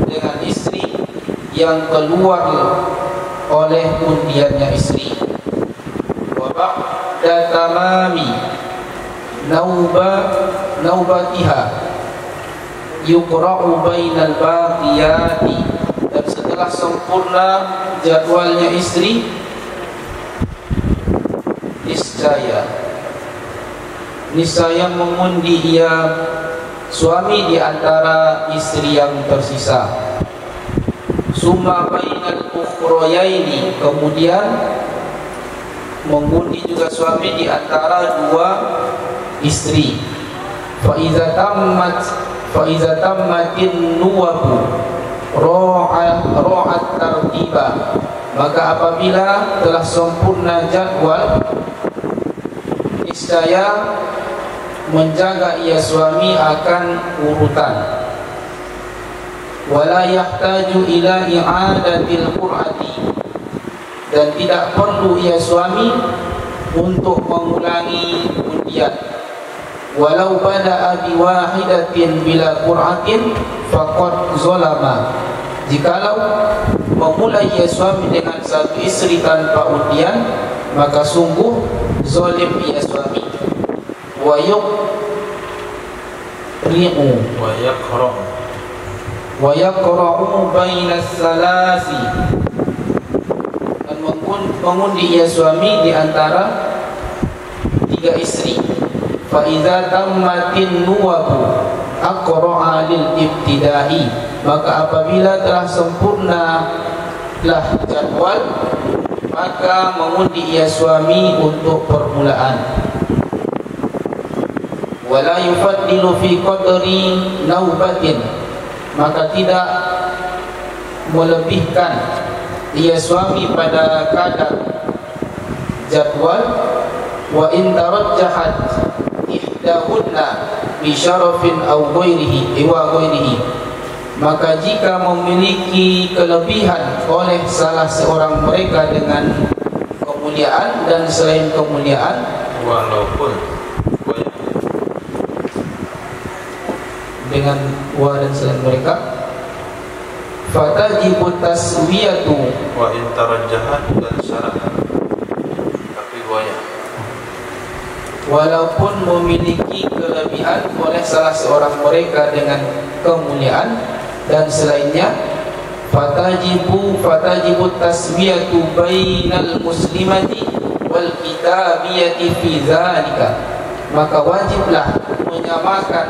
dengan istri yang keluar oleh undiannya istri. Wa ba'da tamami naubatiha yuqra'u bainal baqiyati, dan setelah sempurna jadwalnya istri, niscaya mengundi ia suami di antara istri yang tersisa. Summa bainal ukhrayaini, kemudian mengundi juga suami di antara 2 istri. Fa iza tammatin nuwabu ra'at tartiba, maka apabila telah sempurna jadwal, niscaya menjaga ia suami akan urutan. Wala yahtaju ila i'adatil qur'ati, dan tidak perlu ia suami untuk mengulangi undian. Walau bada'a biwahidatin bila qur'atin faqad zalama, jikalau memulai ia suami dengan satu istri tanpa undian, maka sungguh zalim ia suami. Wa yaqra'u bainas salasi, dan mengundi ia suami di antara 3 istri. Fa idza tammatin nuwabu aqra'a lil ibtidai, maka apabila telah sempurna lah jadwal, maka mengundi ia suami untuk permulaan. Wala yufaddilu fi qadri naubatin, maka tidak melebihkan ia suami pada kadar jadwal. Wa in tarajjahat ihdahunna bi syarafin aw ghairihi wa ghairihi, maka jika memiliki kelebihan oleh salah seorang mereka dengan kemuliaan dan selain kemuliaan, walaupun dengan wa dan selain mereka, fatajibu taswiyatu wa in tarajjahat, dan syarat tapi waya walaupun memiliki kelebihan oleh salah seorang mereka dengan kemuliaan dan selainnya, fatajibu tasbiyatu bainal muslimati wal kitabiyati fi dzalika, maka wajiblah menyamakan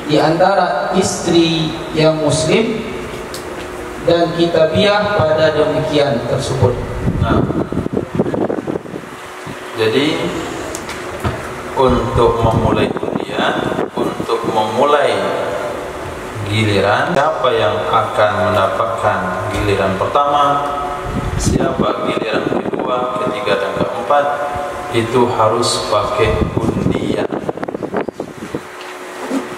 di antara istri yang muslim dan kitabiah pada demikian tersebut. Nah, jadi untuk memulai undian, untuk memulai giliran, siapa yang akan mendapatkan giliran pertama, siapa giliran kedua, ketiga dan keempat, itu harus pakai undian.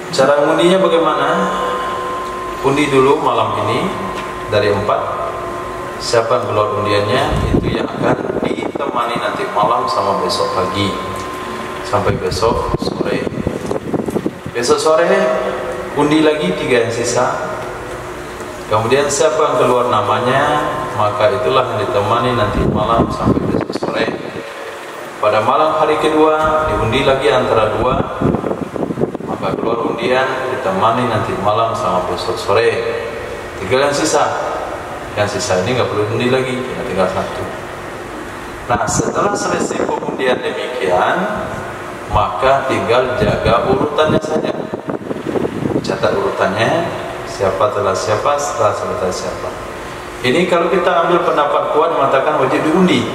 Cara ngundinya bagaimana? Undi dulu malam ini dari 4. Siapa yang keluar undiannya, itu yang akan ditemani nanti malam sama besok pagi sampai besok sore. Besok sore undi lagi 3 yang sisa. Kemudian siapa yang keluar namanya, maka itulah yang ditemani nanti malam sampai besok sore. Pada malam hari kedua diundi lagi antara 2, maka keluar undian ditemani nanti malam sama besok sore. 3 yang sisa. Yang sisa ini nggak perlu undi lagi, tinggal 1. Nah, setelah selesai pengundian demikian, maka tinggal jaga urutannya saja. Catat urutannya, siapa telah siapa, setelah selesai siapa. Ini kalau kita ambil pendapat kuat mengatakan wajib diundi.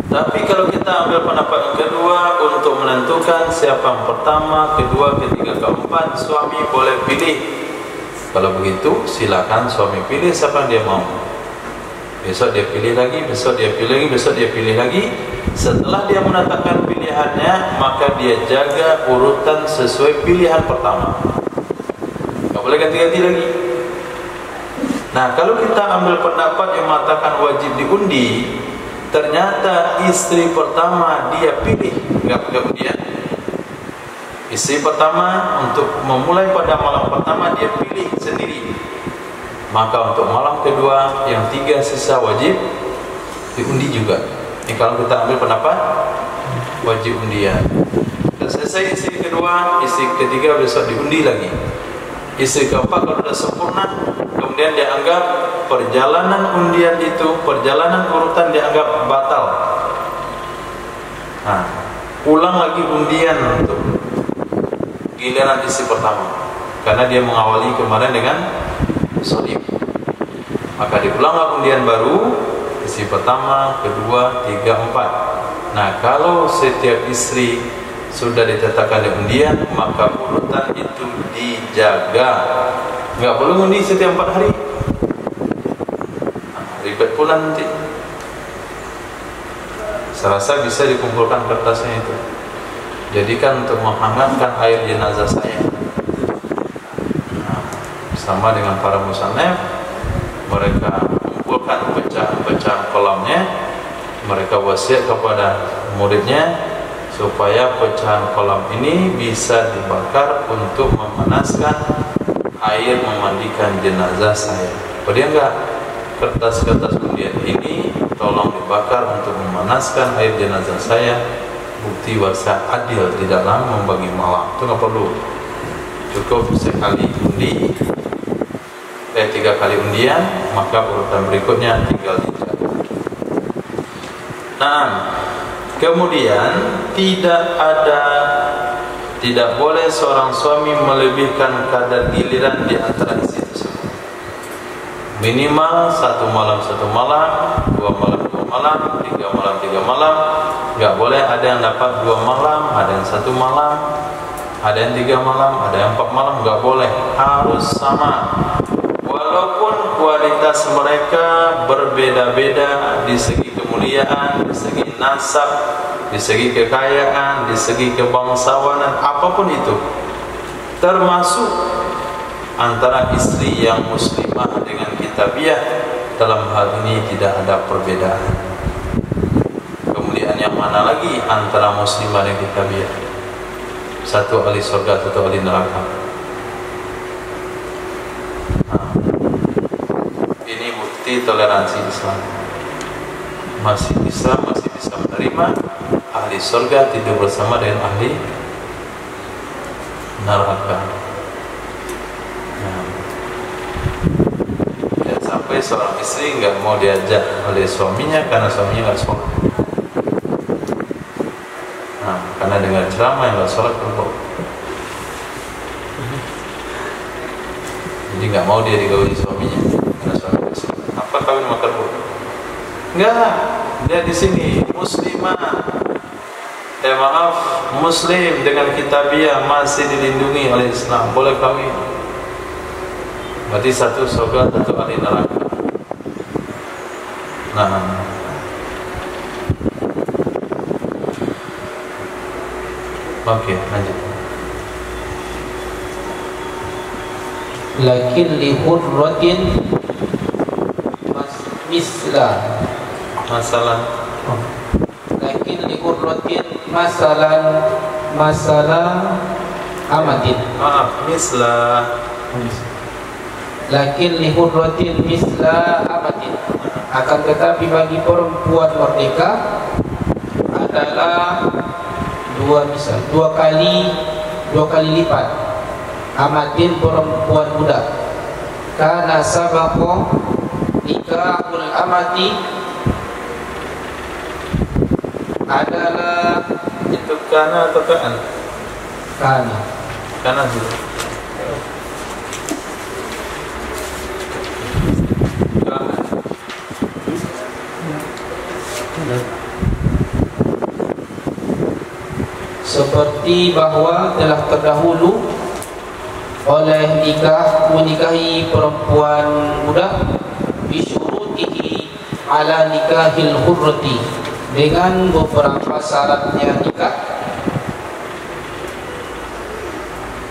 Tapi kalau kita ambil pendapat yang kedua untuk menentukan siapa yang pertama, kedua, ketiga, keempat, suami boleh pilih. Kalau begitu silakan suami pilih siapa yang dia mau. Besok dia pilih lagi, besok dia pilih lagi, besok dia pilih lagi. Setelah dia menetapkan pilihannya, maka dia jaga urutan sesuai pilihan pertama. Tidak boleh ganti-ganti lagi. Nah, kalau kita ambil pendapat yang mengatakan wajib diundi, ternyata istri pertama dia pilih, nggak pakai undian. Istri pertama untuk memulai pada malam pertama dia pilih sendiri. Maka untuk malam kedua yang 3 sisa wajib diundi juga. Ini kalau kita ambil pendapat wajib undian. Dan selesai istri kedua, istri ketiga besok diundi lagi. Istri keempat kalau sudah sempurna, kemudian dianggap perjalanan undian itu, perjalanan urutan dianggap batal. Nah, ulang lagi undian untuk giliran istri pertama, karena dia mengawali kemarin dengan solim. Maka diulanglah undian baru, istri pertama, kedua, 3, 4. Nah, kalau setiap istri sudah ditetapkan di undian, maka urutan itu dijaga. Nggak perlu undi setiap 4 hari. Nah, ribet pula nanti. Saya rasa bisa dikumpulkan kertasnya itu. Jadikan untuk menghangatkan air jenazah saya. Nah, sama dengan para musannaf, mereka mengumpulkan pecahan-pecahan kolamnya. Mereka wasiat kepada muridnya supaya pecahan kolam ini bisa dibakar untuk memanaskan air memandikan jenazah saya. Kemudian enggak, kertas-kertas undian ini tolong dibakar untuk memanaskan air jenazah saya. Bukti wasiat adil di dalam membagi malam. Itu nggak perlu, cukup sekali undi, 3 kali undian, maka urutan berikutnya tinggal dijaga. Nah, kemudian tidak boleh seorang suami melebihkan kadar giliran di antara istri tersebut. Minimal 1 malam 1 malam, 2 malam 2 malam, 3 malam 3 malam. Enggak boleh ada yang dapat 2 malam, ada yang 1 malam, ada yang 3 malam, ada yang 4 malam. Enggak boleh, harus sama. Walaupun kualitas mereka berbeda-beda di segi kemuliaan, di segi nasab, di segi kekayaan, di segi kebangsawanan, apapun itu, termasuk antara istri yang muslimah dengan kitabiah, dalam hal ini tidak ada perbedaan. Kemuliaan yang mana lagi antara muslimah dan kitabiah? Satu ahli surga, satu ahli neraka. Nah, ini bukti toleransi Islam. Masih Islam masih bisa menerima ahli surga tidur bersama dengan ahli neraka. Nah, dan sampai seorang istri nggak mau diajak oleh suaminya karena suaminya nggak sholat. Nah, karena dengan ceramah yang nggak sholat kerbau. Jadi nggak mau dia digauli suaminya karena suaminya nggak sholat. Apa kawin sama kerbau? Enggak, dia di sini muslimah. Maaf, muslim dengan kitabiah masih dilindungi oleh Islam, boleh kawin. Berarti satu surga, satu ahli neraka. Nah, oke, lanjut. Lakin li hurratin misla Masalah lakin li hurratin masalah amatin. maaf, mislah. Lakin li hurratin misla amatin. Akan tetapi bagi perempuan merdeka adalah dua kali lipat amatin perempuan budak. Karena sabaqo nikahul amati adalah Itu kana atau kaan? Kana dulu. seperti bahwa telah terdahulu oleh menikahi perempuan budak bisyurutihi ala nikahil hurrati, dengan beberapa syaratnya nikah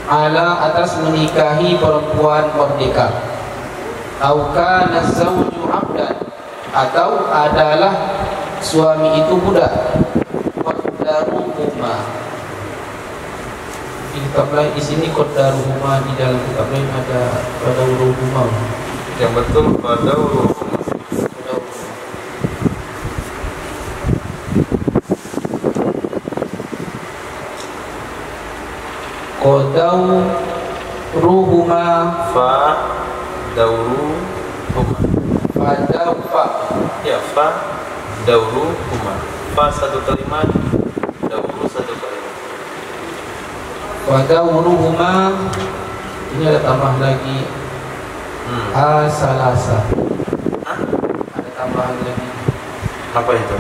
ala atas menikahi perempuan merdeka, atau kana zawju abdan, atau adalah suami itu budak. Qaddaruhuma, di kitab lain di sini qaddaruhuma, di dalam kitab lain ada qaddaruhuma. Yang betul pada qaddaruhuma fa dauru huma. fa Ya, fa dauru huma. Fa satu kalimat, dauru satu kalimat. qaddaruhuma, ini ada tambah lagi asalasa. Hah? Ada tambahan lagi Apa itu?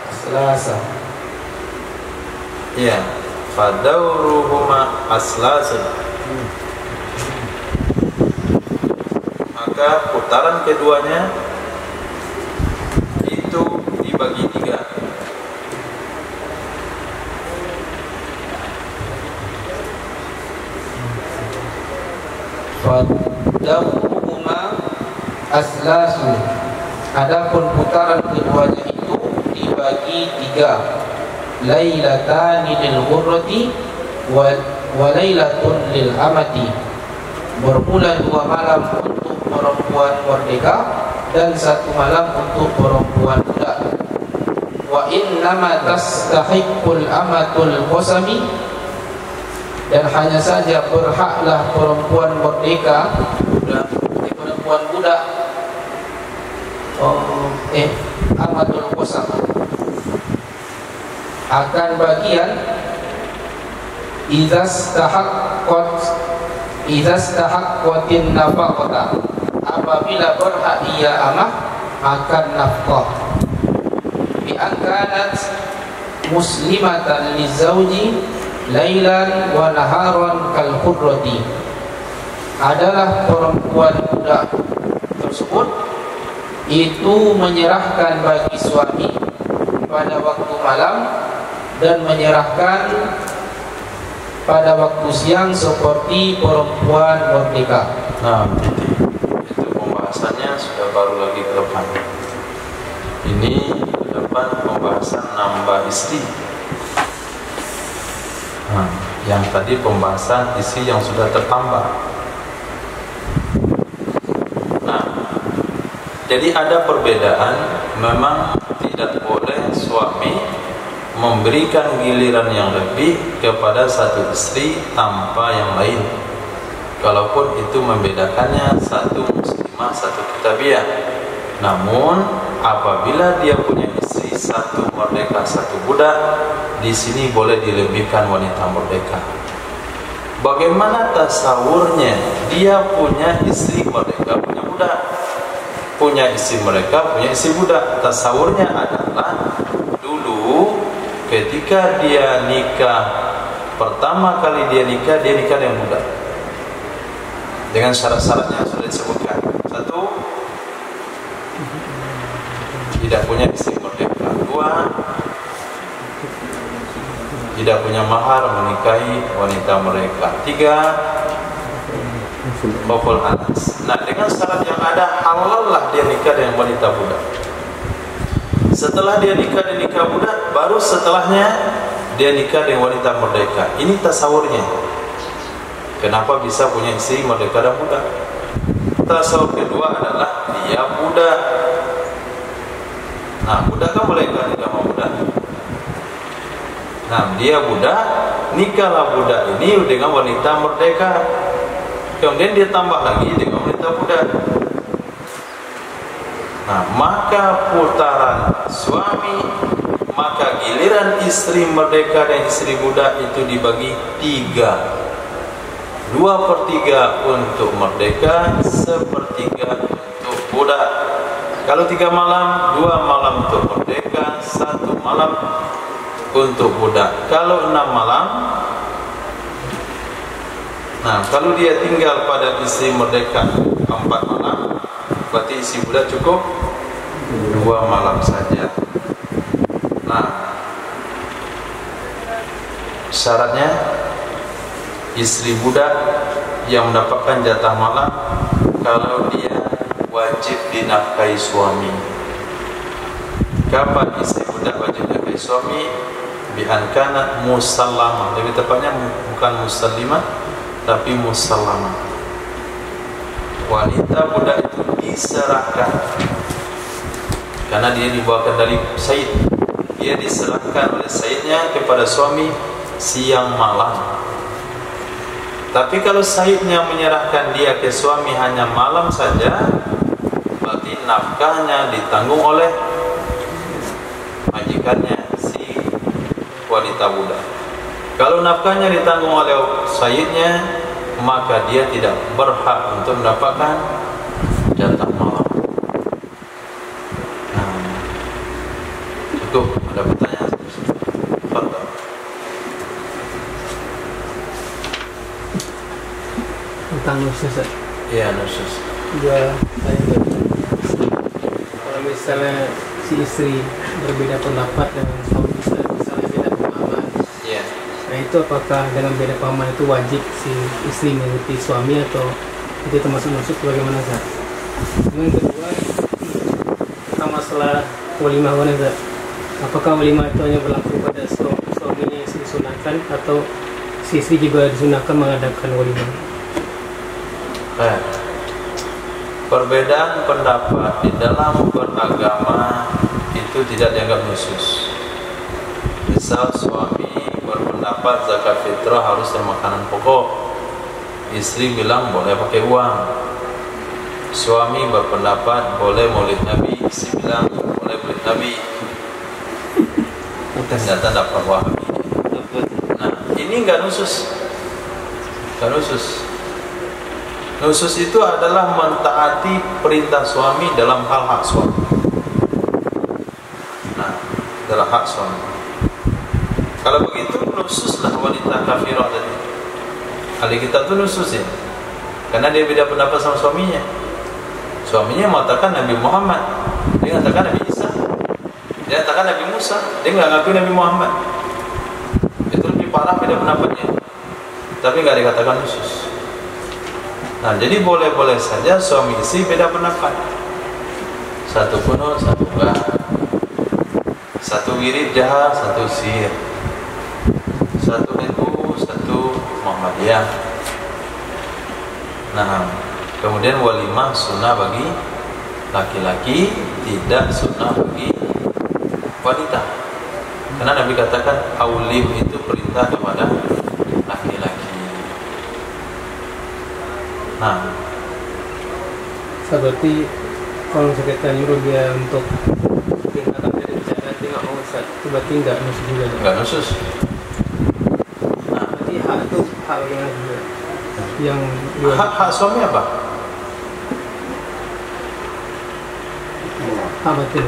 asalasa. Ya, fa dauru huma aslasun. Maka putaran keduanya itu dibagi 3. Fadawhuma aslasu. Adapun putaran keduanya itu dibagi 3. Lailatani lil hurrati wa lailatun lil amati. Bermula 2 malam untuk perempuan merdeka dan 1 malam untuk perempuan budak. Wa innama tastahiqqul amatul qasami, dan hanya saja berhaklah perempuan merdeka perempuan budak amatul qasam akan bagian idza stahaqqatin nafaqata, apabila berhak ia amah akan nafkah, bi ankanat muslimatan lizauji lailan wa naharan kal hurrati, adalah perempuan budak tersebut itu menyerahkan bagi suami pada waktu malam dan menyerahkan pada waktu siang seperti perempuan merdeka. Nah, itu pembahasannya sudah baru lagi ke depan. Ini ke depan pembahasan nambah istri. Nah, yang tadi pembahasan isi yang sudah tertambah. Nah, jadi ada perbedaan, memang tidak suami memberikan giliran yang lebih kepada satu istri tanpa yang lain, kalaupun itu membedakannya satu muslimah satu kitabiah. Namun apabila dia punya istri satu merdeka satu budak, di sini boleh dilebihkan wanita merdeka. Bagaimana tasawurnya? Dia punya istri merdeka punya budak, punya istri merdeka punya istri budak. Tasawurnya adalah dulu ketika dia nikah, pertama kali dia nikah dengan budak dengan syarat-syaratnya yang sudah disebutkan. Satu, tidak punya istri merdeka. Dua, tidak punya mahar menikahi wanita mereka. Tiga, khoful anas. Nah, dengan syarat yang ada, halal lah dia nikah dengan wanita budak. Setelah dia nikah budak, baru setelahnya dia nikah dengan wanita merdeka. Ini tasawurnya. Kenapa bisa punya istri merdeka dan budak? Tasawur kedua adalah dia budak. Nah, budak kan boleh nikah sama budak. Nah, dia budak, nikahlah budak ini dengan wanita merdeka. Kemudian dia tambah lagi dengan wanita budak. Nah, maka putaran suami, maka giliran istri merdeka dan istri budak itu dibagi tiga. 2/3 untuk merdeka, 1/3 untuk budak. Kalau 3 malam, 2 malam untuk merdeka, 1 malam untuk budak. Kalau 6 malam, nah kalau dia tinggal pada istri merdeka 4 malam, berarti istri budak cukup 2 malam saja. Nah, syaratnya istri budak yang mendapatkan jatah malam kalau dia wajib dinafkahi suami. Kapan istri budak wajib dinafkahi suami? Bi'an kanat musallamah. Lebih tepatnya bukan musallimah tapi musallamah. Wanita budak itu diserahkan karena dia dibawakan dari sayyid. Dia diserahkan oleh sayyidnya kepada suami siang malam. Tapi kalau sayyidnya menyerahkan dia ke suami hanya malam saja, berarti nafkahnya ditanggung oleh majikannya si wanita budak. Kalau nafkahnya ditanggung oleh sayyidnya, maka dia tidak berhak untuk mendapatkan jatah malam. Nah, cukup. Ada pertanyaan? Fadhal. Tentang nusus. Iya, nusus. Dua tanya. Kalau misalnya si istri berbeda pendapat dengan suami, misalnya beda pemahaman. Iya. Nah, itu apakah dengan beda pemahaman itu wajib si istri mengikuti suami atau itu termasuk nusuk, bagaimana Zat? Yang kedua, tentang masalah walimah wanita. Apakah walimah itu hanya berlaku pada suaminya yang disunahkan atau si istri juga disunahkan mengadakan walimah? Perbedaan pendapat di dalam beragama itu tidak dianggap nusus. Misal suami berpendapat zakat fitrah harus dari makanan pokok, istri bilang boleh pakai uang. Suami berpendapat boleh maulid Nabi, istri bilang boleh maulid Nabi. Ternyata dapat wahabi. Nah, ini enggak nusus. Enggak nusus. Nusus itu adalah mentaati perintah suami dalam hal hak suami. Nah, dalam hak suami. Kalau begitu nususlah wanita kafirah tadi. Ahli kita tuh nususin, karena dia beda pendapat sama suaminya. Suaminya mengatakan Nabi Muhammad, dia mengatakan Nabi Isa, dia mengatakan Nabi Musa, dia nggak ngaku Nabi Muhammad. Itu lebih parah beda pendapatnya, tapi nggak dikatakan nusus. Nah, jadi boleh-boleh saja suami istri beda pendapat. Satu kunut, satu enggak. Satu wirid jahar, satu sir. Satu NU, satu Muhammadiyah. Nah, kemudian walimah sunnah bagi laki-laki, tidak sunnah bagi wanita. Karena Nabi katakan aulim itu perintah kepada laki-laki. Nah, Berarti kalau kita nyuruh dia untuk tinggalkan dari bicara tengok Ustaz, itu berarti nggak nusus juga dong? nggak nusus. Berarti hak itu hak bagaimana juga? Yang Hak suami apa? hak batin.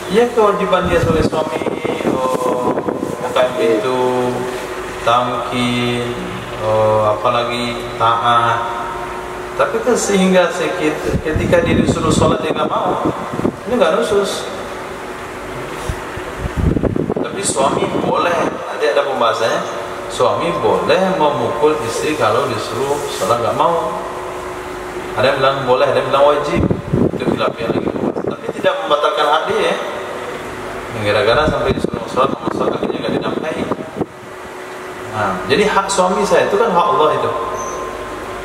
Ya kewajiban dia sebagai suami, bukain pintu, tamkin, apalagi taat. Tapi kan sehingga ketika dia disuruh sholat dia nggak mau, ini nggak nusus. Tapi suami boleh, nanti ada pembahasannya. Suami boleh memukul istri kalau disuruh sholat nggak mau. Ada yang bilang boleh, ada yang bilang wajib. Itu khilafiyah lagi. Tapi tidak membatalkan hak dia ya. Gara-gara sampai disuruh sholat sama sholat akhirnya nggak dinafkahi. Nah, jadi hak suami saya itu kan hak Allah itu.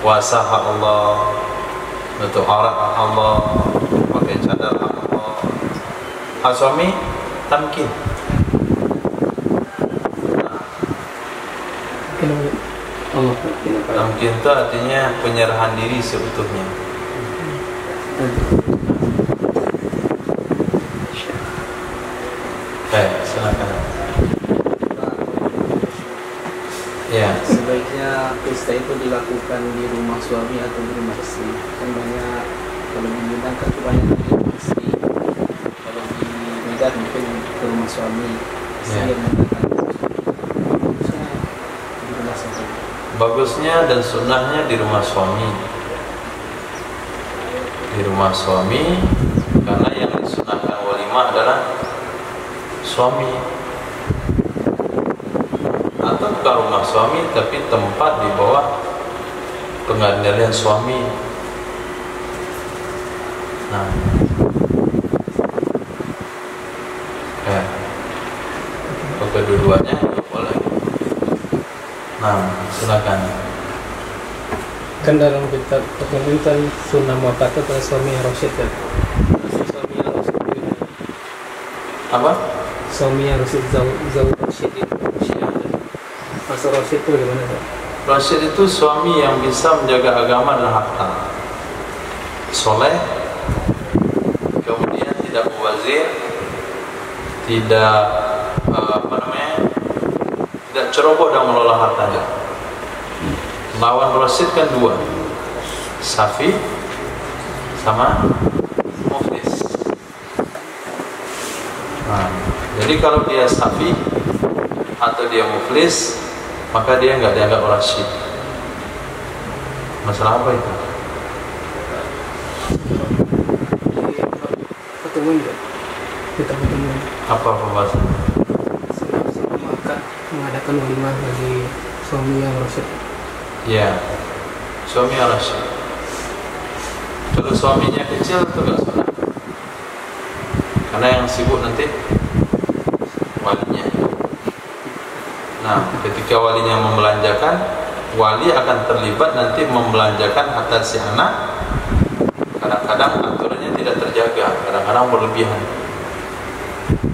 Puasa hak Allah, untuk aurat hak Allah, pakai cadar hak Allah. Hak suami tamkin. Tamkin itu artinya penyerahan diri seutuhnya. Silakan. Ya. Sebaiknya pesta itu dilakukan di rumah suami atau di rumah istri. Kan banyak kalau menggunakan kebanyakan di rumah istri. Kalau di Medan mungkin ke rumah suami. Istri yang menggunakan di rumah suami. Bagusnya dan sunnahnya di rumah suami. Di rumah suami, karena yang disunahkan walimah adalah suami. Atau bukan rumah suami tapi tempat di bawah pengendalian suami. Nah, kedua-duanya boleh. Nah, silakan. Kan dalam kitab kepemimpinan sunnah muakkad pada suami yang rasyid kan? Suami yang rasyid Apa? suami yang rasyid zauj rasyid itu. Maksud rasyid itu bagaimana kan? Rasyid itu suami yang bisa menjaga agama dan harta, soleh, kemudian tidak mubazir, tidak tidak ceroboh dalam mengelola hartanya. Lawan rasyid kan dua, safi sama muflis. Nah, jadi kalau dia safi atau dia muflis, maka dia nggak dianggap rasyid. Masalah apa itu? Pertemuan juga kita pertemuan Apa pembahasannya? sunnah muakkad mengadakan walimah bagi suami yang rasyid. Ya, suami yang rasyid. Kalau suaminya kecil itu nggak sunnah, karena yang sibuk nanti walinya. Nah, ketika walinya membelanjakan, wali akan terlibat nanti membelanjakan harta si anak. Kadang-kadang aturannya tidak terjaga, kadang-kadang berlebihan.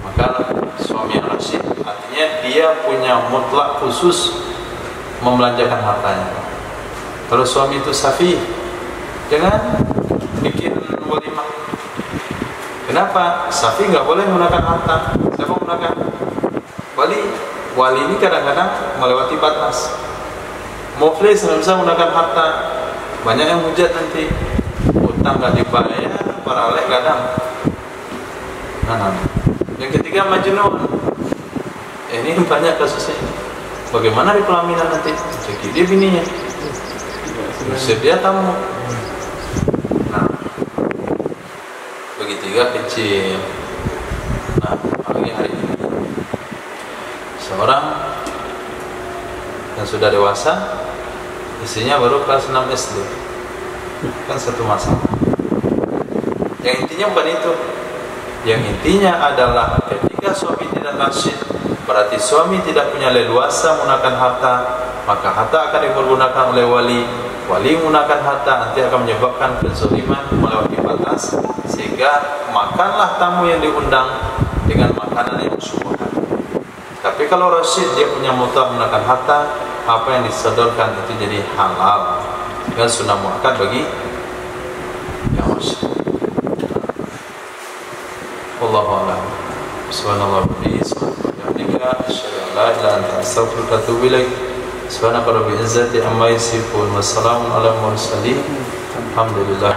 Maka suami yang rasyid artinya dia punya mutlak khusus membelanjakan hartanya. Kalau suami itu safi, jangan bikin walimah. Kenapa? Safi nggak boleh menggunakan harta. Siapa menggunakan? Wali. Wali ini kadang-kadang melewati batas. Muflis nggak bisa menggunakan harta. Banyak yang hujat nanti. Utang nggak dibayar, paralek kadang. Nah. Yang ketiga majnun. Ini banyak kasusnya. Bagaimana di pelaminan nanti? Jadi dia bininya. Usir dia tamu. Nah. Begitiga kecil. Nah, apalagi hari ini. Seorang yang sudah dewasa, istrinya baru kelas 6 SD, kan satu masalah. Yang intinya bukan itu. Yang intinya adalah ketika suami tidak rasyid, berarti suami tidak punya leluasa menggunakan harta, maka harta akan dipergunakan oleh wali. Wali menggunakan harta nanti akan menyebabkan kezaliman melewati batas, sehingga makanlah tamu yang diundang dengan makanan yang syubhat. Tapi kalau Rasyid dia punya mutlak menekan harta, apa yang disodorkan itu jadi halal dengan sunnah muakkad bagi yang Rasyid. Wallahu a'lam. Subhanallah wa bihamdihi, asyhadu an la ilaha illa anta, astaghfiruka wa atubu ilaik. Subhanaka rabbil izzati amma yasifun, wa salamun alal mursalin, alhamdulillah.